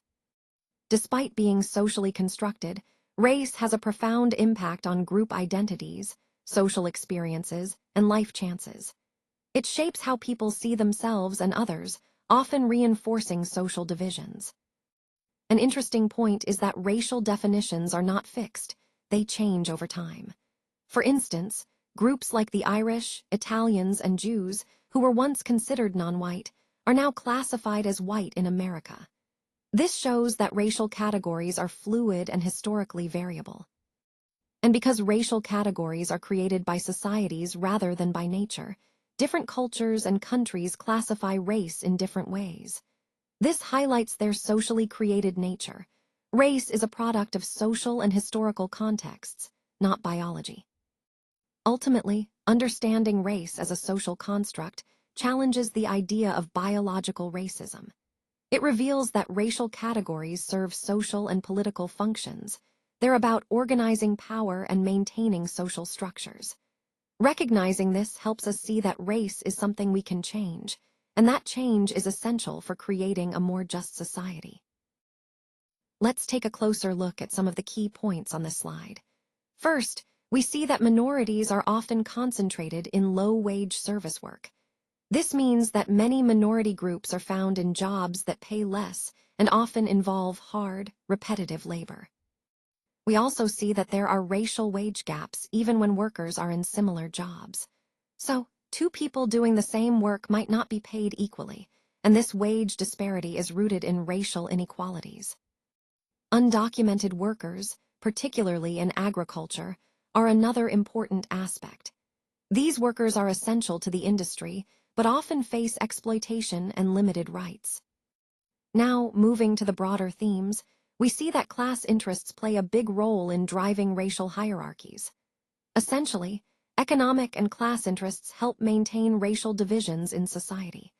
Despite being socially constructed, race has a profound impact on group identities, social experiences, and life chances. It shapes how people see themselves and others, often reinforcing social divisions. An interesting point is that racial definitions are not fixed, they change over time. For instance, groups like the Irish, Italians, and Jews, who were once considered non-white, are now classified as white in America. This shows that racial categories are fluid and historically variable. And because racial categories are created by societies rather than by nature, different cultures and countries classify race in different ways. This highlights their socially created nature. Race is a product of social and historical contexts, not biology. Ultimately, understanding race as a social construct challenges the idea of biological racism. It reveals that racial categories serve social and political functions. They're about organizing power and maintaining social structures. Recognizing this helps us see that race is something we can change, and that change is essential for creating a more just society. Let's take a closer look at some of the key points on this slide. First, we see that minorities are often concentrated in low-wage service work. This means that many minority groups are found in jobs that pay less and often involve hard, repetitive labor. We also see that there are racial wage gaps even when workers are in similar jobs. So, two people doing the same work might not be paid equally, and this wage disparity is rooted in racial inequalities. Undocumented workers, particularly in agriculture, are another important aspect. These workers are essential to the industry, but often face exploitation and limited rights. Now, moving to the broader themes, we see that class interests play a big role in driving racial hierarchies. Essentially, economic and class interests help maintain racial divisions in society.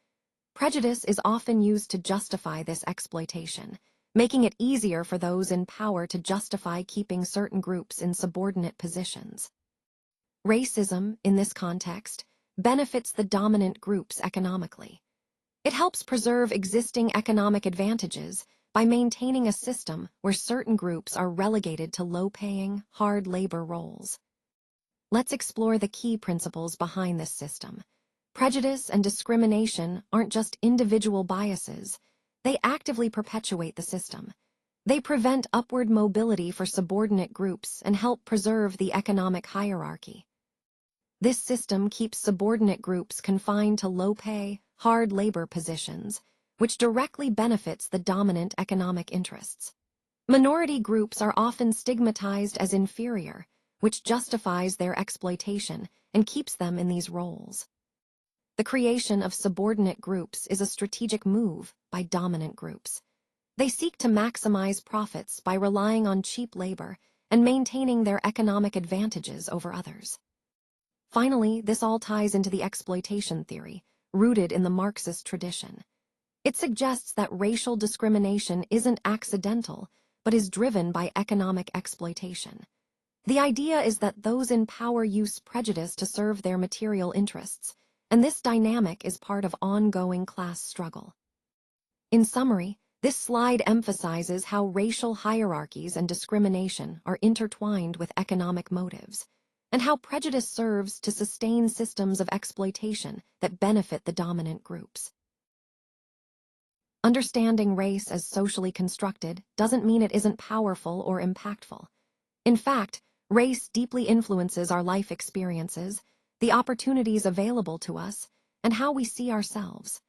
Prejudice is often used to justify this exploitation, making it easier for those in power to justify keeping certain groups in subordinate positions. Racism, in this context, benefits the dominant groups economically. It helps preserve existing economic advantages by maintaining a system where certain groups are relegated to low-paying, hard labor roles. Let's explore the key principles behind this system. Prejudice and discrimination aren't just individual biases, they actively perpetuate the system. They prevent upward mobility for subordinate groups and help preserve the economic hierarchy. This system keeps subordinate groups confined to low-pay, hard labor positions, which directly benefits the dominant economic interests. Minority groups are often stigmatized as inferior, which justifies their exploitation and keeps them in these roles. The creation of subordinate groups is a strategic move by dominant groups. They seek to maximize profits by relying on cheap labor and maintaining their economic advantages over others. Finally, this all ties into the exploitation theory, rooted in the Marxist tradition. It suggests that racial discrimination isn't accidental, but is driven by economic exploitation. The idea is that those in power use prejudice to serve their material interests, and this dynamic is part of ongoing class struggle. In summary, this slide emphasizes how racial hierarchies and discrimination are intertwined with economic motives, and how prejudice serves to sustain systems of exploitation that benefit the dominant groups. Understanding race as socially constructed doesn't mean it isn't powerful or impactful. In fact, race deeply influences our life experiences, the opportunities available to us, and how we see ourselves.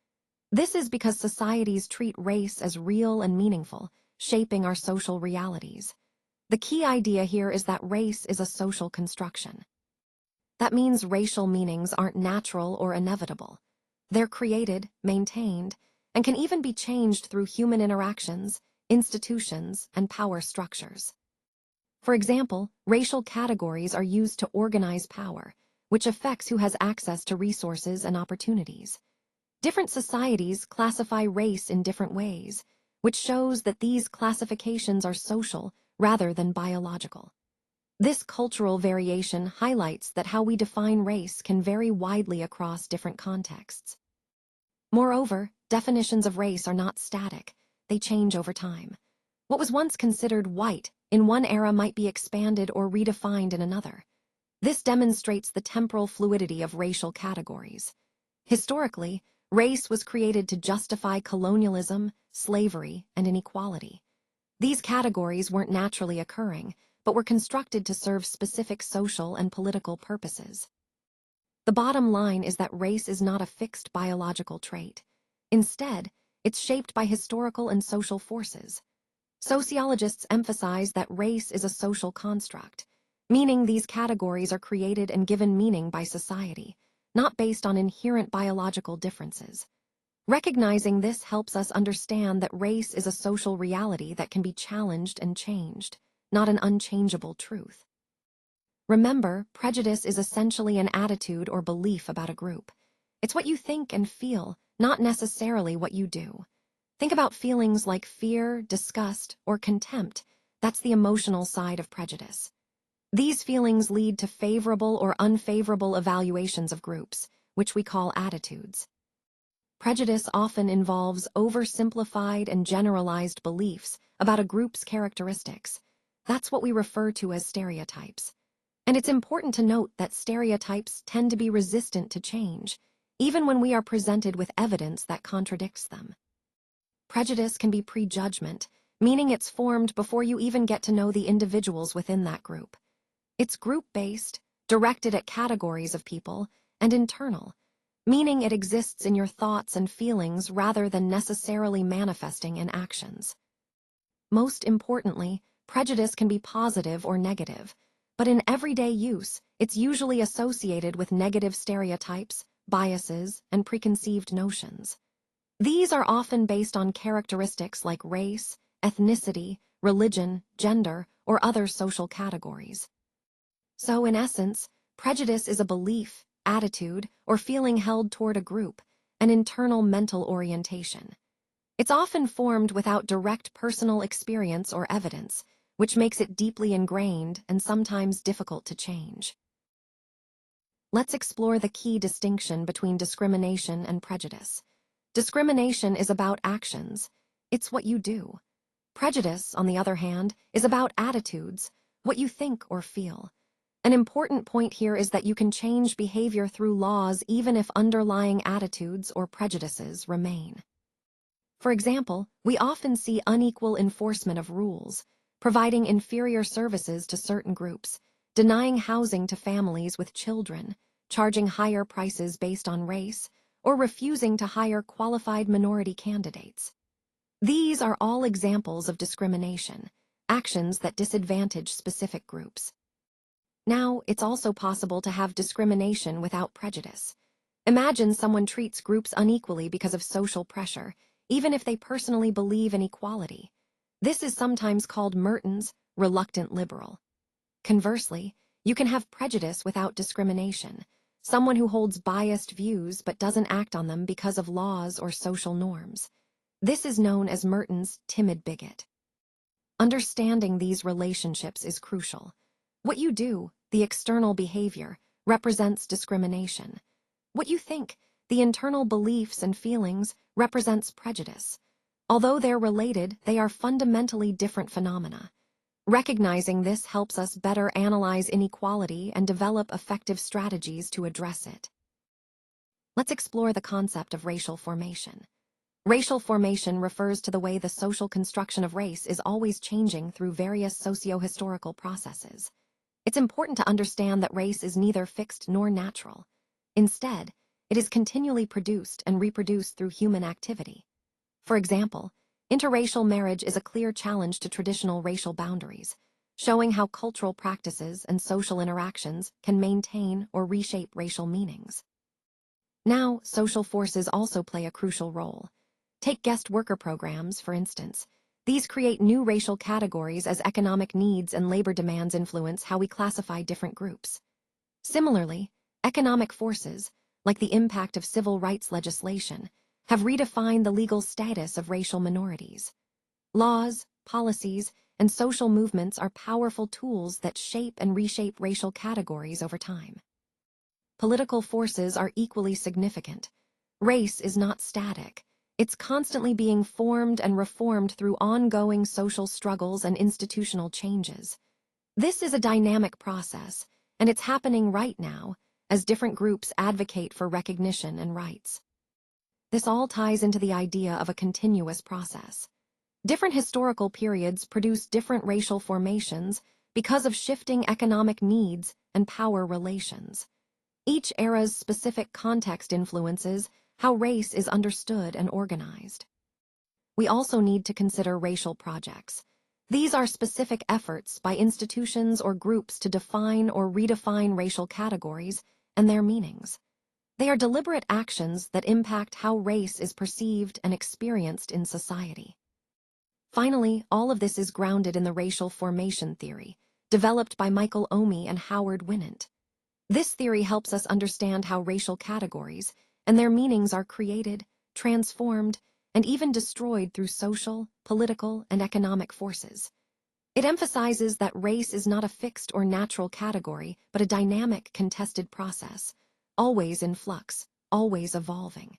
This is because societies treat race as real and meaningful, shaping our social realities. The key idea here is that race is a social construction. That means racial meanings aren't natural or inevitable. They're created, maintained, and can even be changed through human interactions, institutions, and power structures. For example, racial categories are used to organize power, which affects who has access to resources and opportunities. Different societies classify race in different ways, which shows that these classifications are social rather than biological. This cultural variation highlights that how we define race can vary widely across different contexts. Moreover, definitions of race are not static, they change over time. What was once considered white in one era might be expanded or redefined in another. This demonstrates the temporal fluidity of racial categories. Historically, race was created to justify colonialism, slavery, and inequality. These categories weren't naturally occurring, but were constructed to serve specific social and political purposes. The bottom line is that race is not a fixed biological trait. Instead, it's shaped by historical and social forces. Sociologists emphasize that race is a social construct, meaning these categories are created and given meaning by society, not based on inherent biological differences. Recognizing this helps us understand that race is a social reality that can be challenged and changed, not an unchangeable truth. Remember, prejudice is essentially an attitude or belief about a group. It's what you think and feel, not necessarily what you do. Think about feelings like fear, disgust, or contempt. That's the emotional side of prejudice. These feelings lead to favorable or unfavorable evaluations of groups, which we call attitudes. Prejudice often involves oversimplified and generalized beliefs about a group's characteristics. That's what we refer to as stereotypes. And it's important to note that stereotypes tend to be resistant to change, even when we are presented with evidence that contradicts them. Prejudice can be prejudgment, meaning it's formed before you even get to know the individuals within that group. It's group-based, directed at categories of people, and internal, meaning it exists in your thoughts and feelings rather than necessarily manifesting in actions. Most importantly, prejudice can be positive or negative, but in everyday use, it's usually associated with negative stereotypes, biases, and preconceived notions. These are often based on characteristics like race, ethnicity, religion, gender, or other social categories. So, in essence, prejudice is a belief, attitude, or feeling held toward a group, an internal mental orientation. It's often formed without direct personal experience or evidence, which makes it deeply ingrained and sometimes difficult to change. Let's explore the key distinction between discrimination and prejudice. Discrimination is about actions. It's what you do. Prejudice, on the other hand, is about attitudes, what you think or feel. An important point here is that you can change behavior through laws even if underlying attitudes or prejudices remain. For example, we often see unequal enforcement of rules, providing inferior services to certain groups, denying housing to families with children, charging higher prices based on race, or refusing to hire qualified minority candidates. These are all examples of discrimination, actions that disadvantage specific groups. Now, it's also possible to have discrimination without prejudice. Imagine someone treats groups unequally because of social pressure, even if they personally believe in equality. This is sometimes called Merton's reluctant liberal. Conversely, you can have prejudice without discrimination, someone who holds biased views but doesn't act on them because of laws or social norms. This is known as Merton's timid bigot. Understanding these relationships is crucial. What you do, the external behavior, represents discrimination. What you think, the internal beliefs and feelings, represents prejudice. Although they're related, they are fundamentally different phenomena. Recognizing this helps us better analyze inequality and develop effective strategies to address it. Let's explore the concept of racial formation. Racial formation refers to the way the social construction of race is always changing through various socio-historical processes. It's important to understand that race is neither fixed nor natural. Instead, it is continually produced and reproduced through human activity. For example, interracial marriage is a clear challenge to traditional racial boundaries, showing how cultural practices and social interactions can maintain or reshape racial meanings. Now, social forces also play a crucial role. Take guest worker programs, for instance. These create new racial categories as economic needs and labor demands influence how we classify different groups. Similarly, economic forces, like the impact of civil rights legislation, have redefined the legal status of racial minorities. Laws, policies, and social movements are powerful tools that shape and reshape racial categories over time. Political forces are equally significant. Race is not static. It's constantly being formed and reformed through ongoing social struggles and institutional changes. This is a dynamic process, and it's happening right now as different groups advocate for recognition and rights. This all ties into the idea of a continuous process. Different historical periods produce different racial formations because of shifting economic needs and power relations. Each era's specific context influences how race is understood and organized. We also need to consider racial projects. These are specific efforts by institutions or groups to define or redefine racial categories and their meanings. They are deliberate actions that impact how race is perceived and experienced in society. Finally, all of this is grounded in the racial formation theory, developed by Michael Omi and Howard Winant. This theory helps us understand how racial categories and their meanings are created, transformed, and even destroyed through social, political, and economic forces. It emphasizes that race is not a fixed or natural category, but a dynamic, contested process, always in flux, always evolving.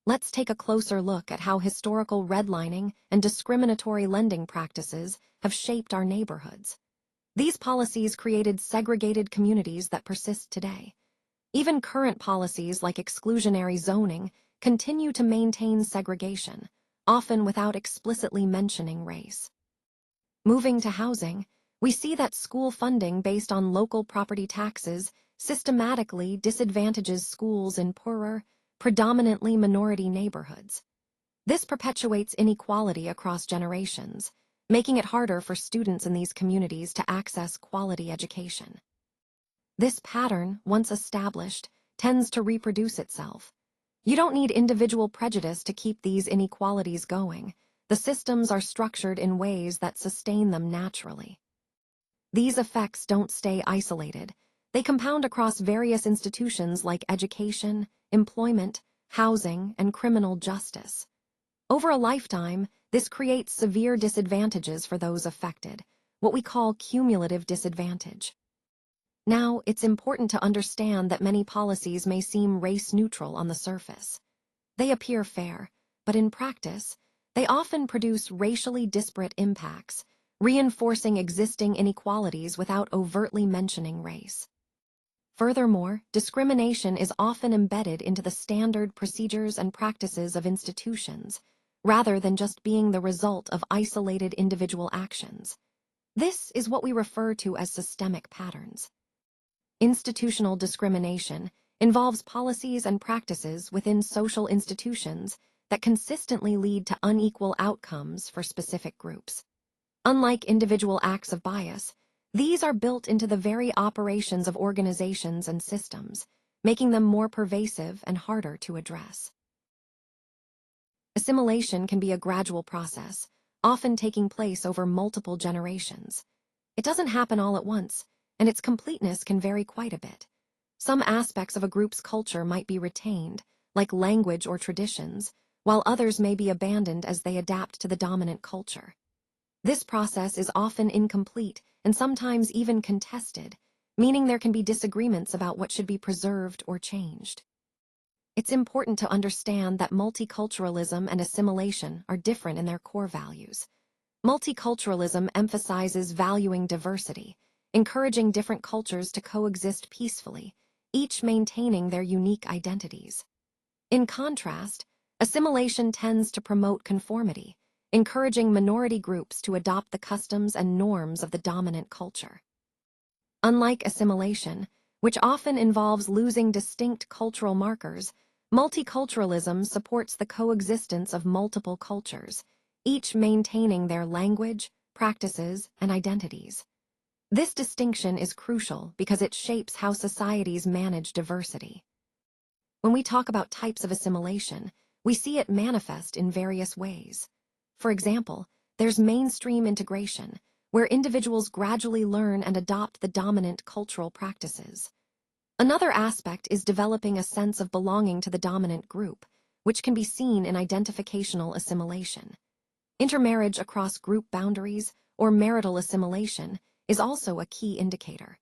Let's take a closer look at how historical redlining and discriminatory lending practices have shaped our neighborhoods. These policies created segregated communities that persist today. Even current policies like exclusionary zoning continue to maintain segregation, often without explicitly mentioning race. Moving to housing, we see that school funding based on local property taxes systematically disadvantages schools in poorer, predominantly minority neighborhoods. This perpetuates inequality across generations, making it harder for students in these communities to access quality education. This pattern, once established, tends to reproduce itself. You don't need individual prejudice to keep these inequalities going. The systems are structured in ways that sustain them naturally. These effects don't stay isolated. They compound across various institutions like education, employment, housing, and criminal justice. Over a lifetime, this creates severe disadvantages for those affected, what we call cumulative disadvantage. Now, it's important to understand that many policies may seem race-neutral on the surface. They appear fair, but in practice, they often produce racially disparate impacts, reinforcing existing inequalities without overtly mentioning race. Furthermore, discrimination is often embedded into the standard procedures and practices of institutions, rather than just being the result of isolated individual actions. This is what we refer to as systemic patterns. Institutional discrimination involves policies and practices within social institutions that consistently lead to unequal outcomes for specific groups. Unlike individual acts of bias, these are built into the very operations of organizations and systems, making them more pervasive and harder to address. Assimilation can be a gradual process, often taking place over multiple generations. It doesn't happen all at once, and its completeness can vary quite a bit. Some aspects of a group's culture might be retained, like language or traditions, while others may be abandoned as they adapt to the dominant culture. This process is often incomplete and sometimes even contested, meaning there can be disagreements about what should be preserved or changed. It's important to understand that multiculturalism and assimilation are different in their core values. Multiculturalism emphasizes valuing diversity, encouraging different cultures to coexist peacefully, each maintaining their unique identities. In contrast, assimilation tends to promote conformity, encouraging minority groups to adopt the customs and norms of the dominant culture. Unlike assimilation, which often involves losing distinct cultural markers, multiculturalism supports the coexistence of multiple cultures, each maintaining their language, practices, and identities. This distinction is crucial because it shapes how societies manage diversity. When we talk about types of assimilation, we see it manifest in various ways. For example, there's mainstream integration, where individuals gradually learn and adopt the dominant cultural practices. Another aspect is developing a sense of belonging to the dominant group, which can be seen in identificational assimilation. Intermarriage across group boundaries or marital assimilation is also a key indicator.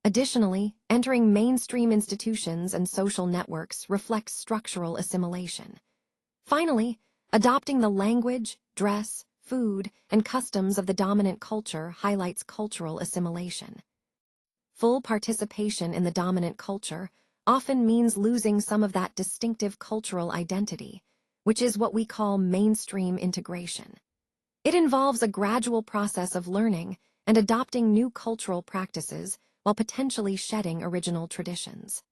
Additionally, entering mainstream institutions and social networks reflects structural assimilation. Finally, adopting the language, dress, food, and customs of the dominant culture highlights cultural assimilation. Full participation in the dominant culture often means losing some of that distinctive cultural identity, which is what we call mainstream integration. It involves a gradual process of learning and adopting new cultural practices while potentially shedding original traditions.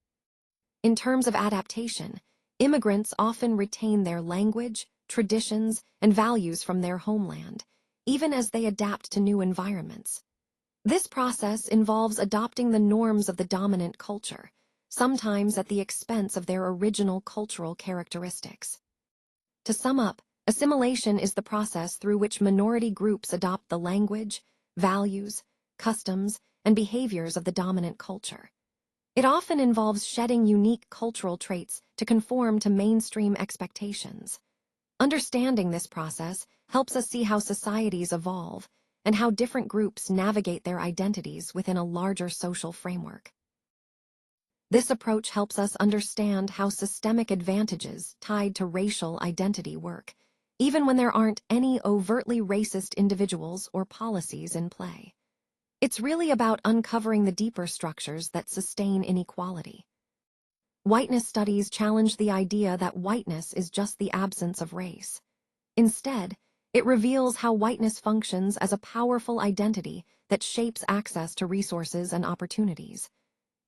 In terms of adaptation, immigrants often retain their language, traditions, and values from their homeland, even as they adapt to new environments. This process involves adopting the norms of the dominant culture, sometimes at the expense of their original cultural characteristics. To sum up, assimilation is the process through which minority groups adopt the language, values, customs, and behaviors of the dominant culture. It often involves shedding unique cultural traits to conform to mainstream expectations. Understanding this process helps us see how societies evolve and how different groups navigate their identities within a larger social framework. This approach helps us understand how systemic advantages tied to racial identity work, even when there aren't any overtly racist individuals or policies in play. It's really about uncovering the deeper structures that sustain inequality. Whiteness studies challenge the idea that whiteness is just the absence of race. Instead, it reveals how whiteness functions as a powerful identity that shapes access to resources and opportunities.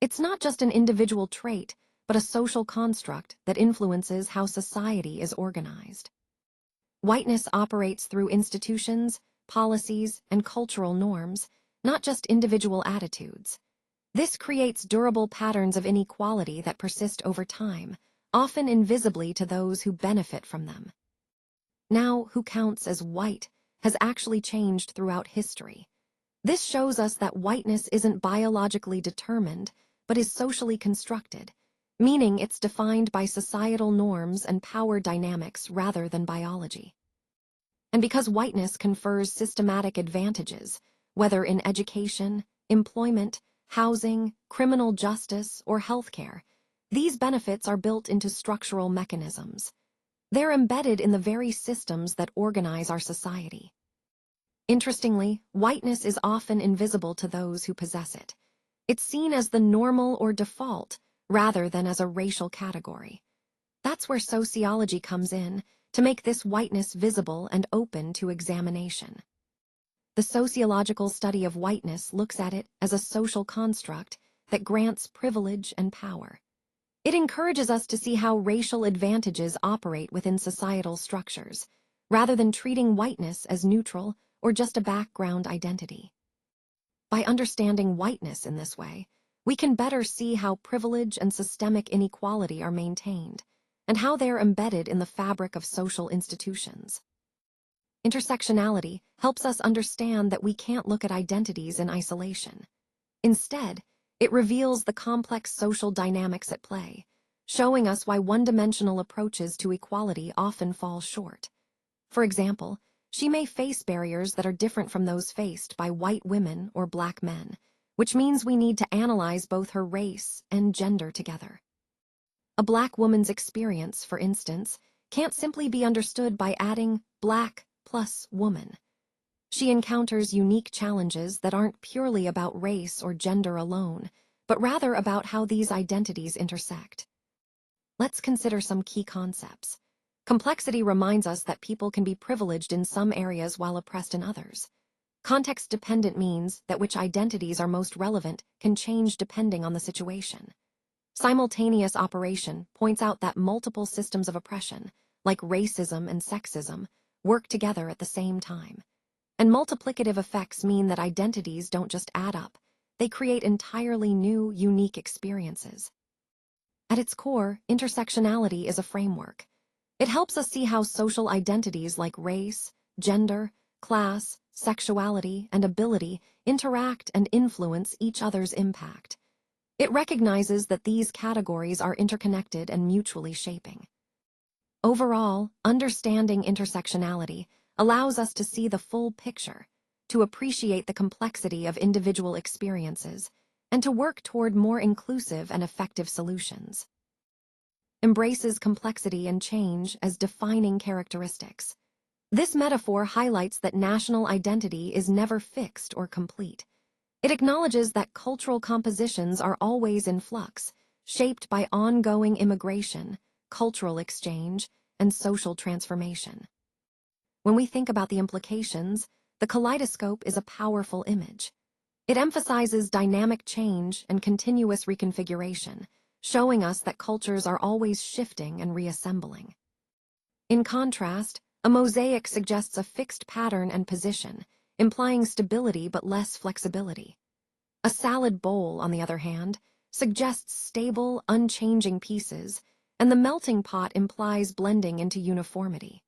It's not just an individual trait, but a social construct that influences how society is organized. Whiteness operates through institutions, policies, and cultural norms, not just individual attitudes. This creates durable patterns of inequality that persist over time, often invisibly to those who benefit from them. Now, who counts as white has actually changed throughout history. This shows us that whiteness isn't biologically determined, but is socially constructed, meaning it's defined by societal norms and power dynamics rather than biology. And because whiteness confers systematic advantages, whether in education, employment, housing, criminal justice, or healthcare, these benefits are built into structural mechanisms. They're embedded in the very systems that organize our society. Interestingly, whiteness is often invisible to those who possess it. It's seen as the normal or default, rather than as a racial category. That's where sociology comes in, to make this whiteness visible and open to examination. The sociological study of whiteness looks at it as a social construct that grants privilege and power. It encourages us to see how racial advantages operate within societal structures, rather than treating whiteness as neutral or just a background identity. By understanding whiteness in this way, we can better see how privilege and systemic inequality are maintained, and how they are embedded in the fabric of social institutions. Intersectionality helps us understand that we can't look at identities in isolation. Instead, it reveals the complex social dynamics at play, showing us why one-dimensional approaches to equality often fall short. For example, she may face barriers that are different from those faced by white women or black men, which means we need to analyze both her race and gender together. A black woman's experience, for instance, can't simply be understood by adding black plus woman. She encounters unique challenges that aren't purely about race or gender alone, but rather about how these identities intersect. Let's consider some key concepts. Complexity reminds us that people can be privileged in some areas while oppressed in others. Context-dependent means that which identities are most relevant can change depending on the situation. Simultaneous operation points out that multiple systems of oppression, like racism and sexism, work together at the same time. And multiplicative effects mean that identities don't just add up, they create entirely new, unique experiences. At its core, intersectionality is a framework. It helps us see how social identities like race, gender, class, sexuality, and ability interact and influence each other's impact. It recognizes that these categories are interconnected and mutually shaping. Overall, understanding intersectionality allows us to see the full picture, to appreciate the complexity of individual experiences, and to work toward more inclusive and effective solutions. Embraces complexity and change as defining characteristics. This metaphor highlights that national identity is never fixed or complete. It acknowledges that cultural compositions are always in flux, shaped by ongoing immigration, cultural exchange, and social transformation. When we think about the implications, the kaleidoscope is a powerful image. It emphasizes dynamic change and continuous reconfiguration, showing us that cultures are always shifting and reassembling. In contrast, a mosaic suggests a fixed pattern and position, implying stability but less flexibility. A salad bowl, on the other hand, suggests stable, unchanging pieces, and the melting pot implies blending into uniformity.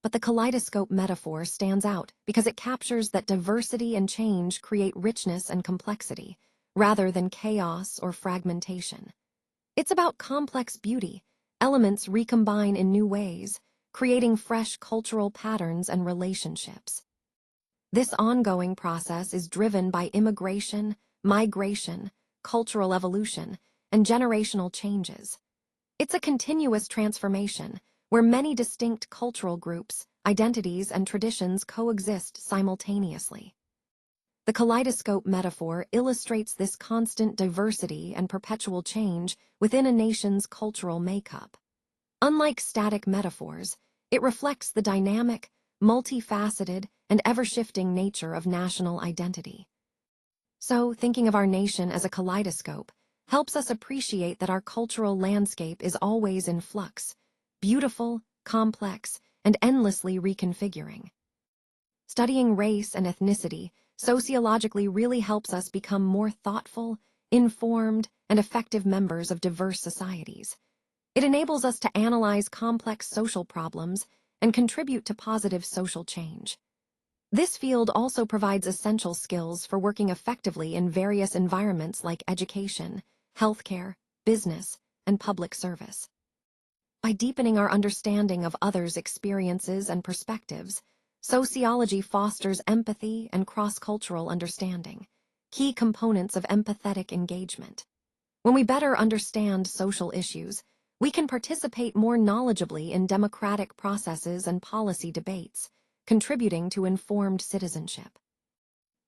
But the kaleidoscope metaphor stands out because it captures that diversity and change create richness and complexity, rather than chaos or fragmentation. It's about complex beauty. Elements recombine in new ways, creating fresh cultural patterns and relationships. This ongoing process is driven by immigration, migration, cultural evolution, and generational changes. It's a continuous transformation where many distinct cultural groups, identities, and traditions coexist simultaneously. The kaleidoscope metaphor illustrates this constant diversity and perpetual change within a nation's cultural makeup. Unlike static metaphors, it reflects the dynamic, multifaceted, and ever-shifting nature of national identity. So, thinking of our nation as a kaleidoscope helps us appreciate that our cultural landscape is always in flux, beautiful, complex, and endlessly reconfiguring. Studying race and ethnicity sociologically really helps us become more thoughtful, informed, and effective members of diverse societies. It enables us to analyze complex social problems and contribute to positive social change. This field also provides essential skills for working effectively in various environments like education, healthcare, business, and public service. By deepening our understanding of others' experiences and perspectives, sociology fosters empathy and cross-cultural understanding, key components of empathetic engagement. When we better understand social issues, we can participate more knowledgeably in democratic processes and policy debates, contributing to informed citizenship.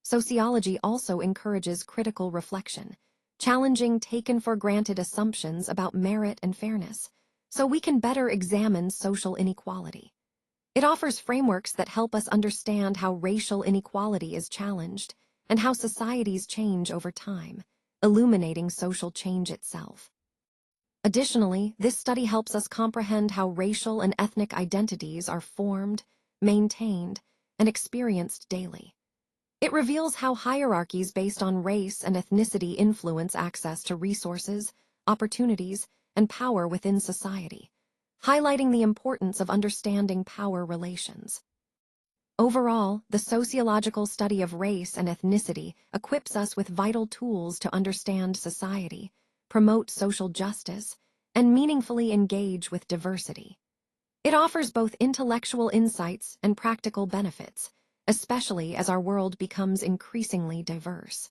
Sociology also encourages critical reflection, challenging taken-for-granted assumptions about merit and fairness, so we can better examine social inequality. It offers frameworks that help us understand how racial inequality is challenged and how societies change over time, illuminating social change itself. Additionally, this study helps us comprehend how racial and ethnic identities are formed, maintained, and experienced daily. It reveals how hierarchies based on race and ethnicity influence access to resources, opportunities, and power within society, highlighting the importance of understanding power relations. Overall, the sociological study of race and ethnicity equips us with vital tools to understand society, promote social justice, and meaningfully engage with diversity. It offers both intellectual insights and practical benefits, especially as our world becomes increasingly diverse.